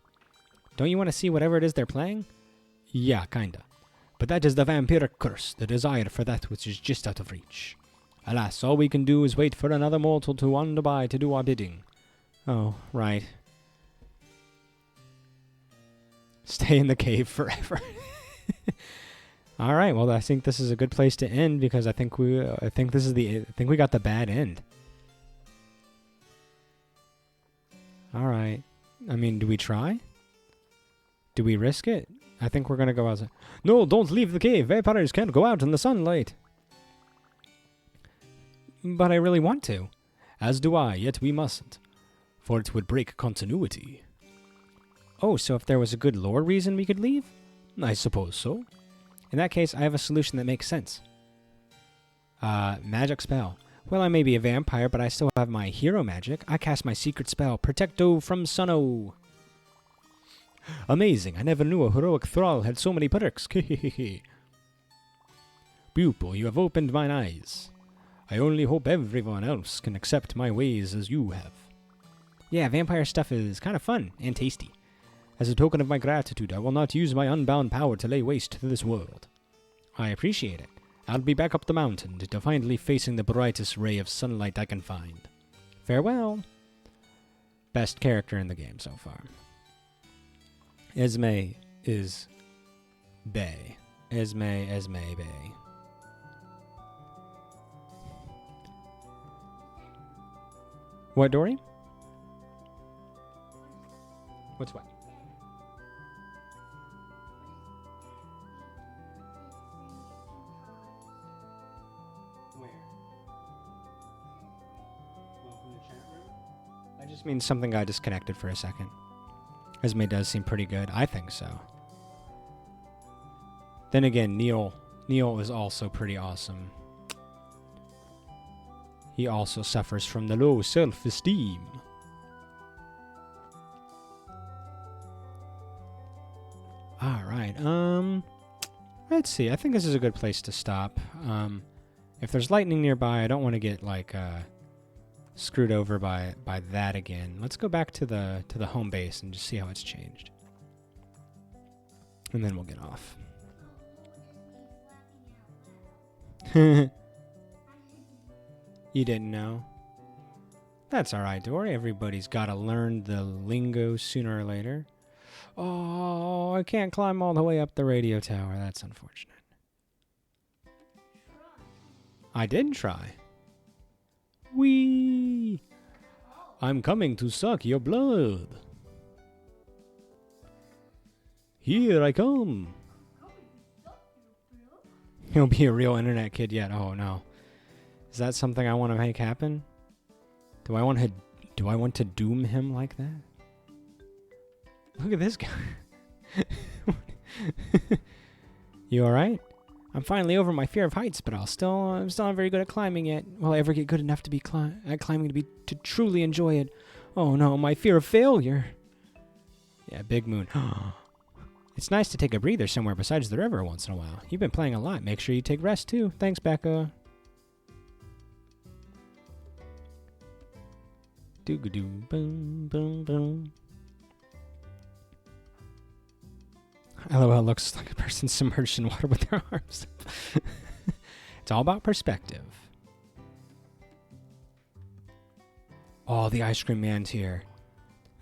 Don't you want to see whatever it is they're playing? Yeah, kinda. But that is the vampiric curse, the desire for that which is just out of reach. Alas, all we can do is wait for another mortal to wander by to do our bidding. Oh, right. Stay in the cave forever. All right. Well, I think this is a good place to end because I think we got the bad end. All right. I mean, do we try? Do we risk it? I think we're gonna go outside. No, don't leave the cave. Vampires can't go out in the sunlight. But I really want to. As do I, yet we mustn't. For it would break continuity. Oh, so if there was a good lore reason we could leave? I suppose so. In that case, I have a solution that makes sense. Magic spell. Well, I may be a vampire, but I still have my hero magic. I cast my secret spell, Protecto from Soooo. Amazing. I never knew a heroic thrall had so many perks. Pupil, you have opened mine eyes. I only hope everyone else can accept my ways as you have. Yeah, vampire stuff is kind of fun and tasty. As a token of my gratitude, I will not use my unbound power to lay waste to this world. I appreciate it. I'll be back up the mountain, defiantly facing the brightest ray of sunlight I can find. Farewell. Best character in the game so far. Esme is Bay. Esme Bay. What, Dory? What's what? Where? Welcome to chat room? That just means something got disconnected for a second. Esme does seem pretty good. I think so. Then again, Neil is also pretty awesome. He also suffers from the low self-esteem. Alright, let's see. I think this is a good place to stop. If there's lightning nearby, I don't want to get, like, screwed over by that again. Let's go back to the home base and just see how it's changed. And then we'll get off. You didn't know? That's alright, Dory. Everybody's got to learn the lingo sooner or later. Oh, I can't climb all the way up the radio tower. That's unfortunate. I did try. Whee! I'm coming to suck your blood. Here I come. He'll be a real internet kid yet. Oh no. Is that something I want to make happen? Do I want to doom him like that? Look at this guy. You alright? I'm finally over my fear of heights, but I'm still not very good at climbing yet. Will I ever get good enough to be at climbing to truly enjoy it? Oh no, my fear of failure. Yeah, Big Moon. It's nice to take a breather somewhere besides the river once in a while. You've been playing a lot. Make sure you take rest too. Thanks, Becca. Doo-ga-doo, boom, boom, boom. LOL looks like a person submerged in water with their arms. It's all about perspective. Oh, the ice cream man's here.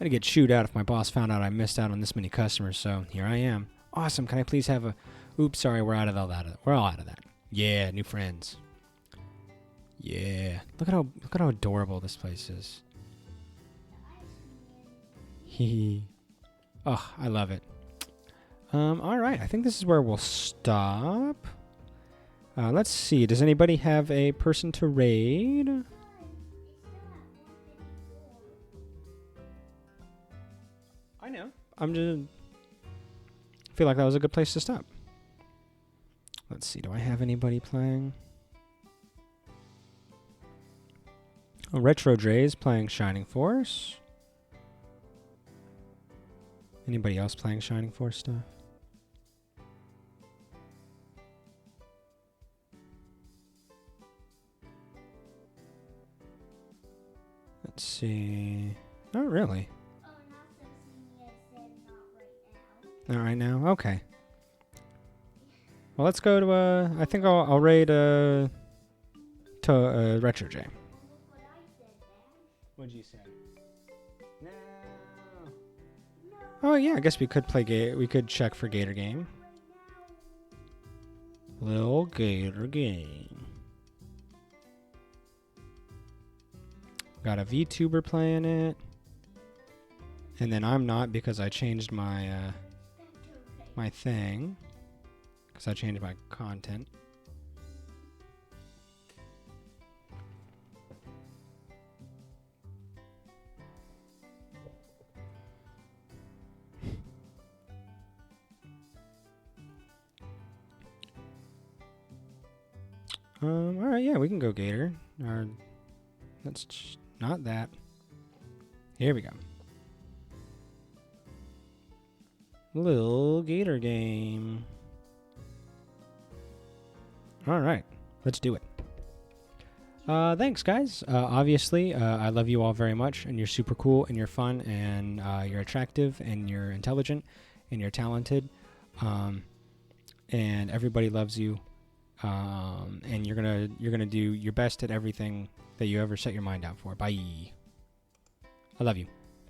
I'd get chewed out if my boss found out I missed out on this many customers, so here I am. Awesome, can I please have a... Oops, sorry, we're all out of that. Yeah, new friends. Yeah. Look at how adorable this place is. Hee. Oh, I love it. Alright, I think this is where we'll stop. Let's see, does anybody have a person to raid? I know. I'm just... feel like that was a good place to stop. Let's see, do I have anybody playing? Oh, Retro Dre's playing Shining Force. Anybody else playing Shining Force stuff? Let's see. Not really. Oh, not so senior said not Not right now. right now? Okay. Well, let's go to, I think I'll raid, to, Retro J. Look what I said, Dad. What'd you say? No. Oh, yeah, I guess we could play, we could check for Gator Game. Lil Gator Game. Got a VTuber playing it. And then I'm not because I changed my, That's okay. my thing. Because I changed my content. Alright, yeah, we can go Gator. Or, not that. Here we go. Lil Gator Game. Alright, let's do it. Thanks, guys. Obviously, I love you all very much, and you're super cool, and you're fun, and you're attractive, and you're intelligent, and you're talented, and everybody loves you, and you're gonna do your best at everything that you ever set your mind out for. Bye. I love you.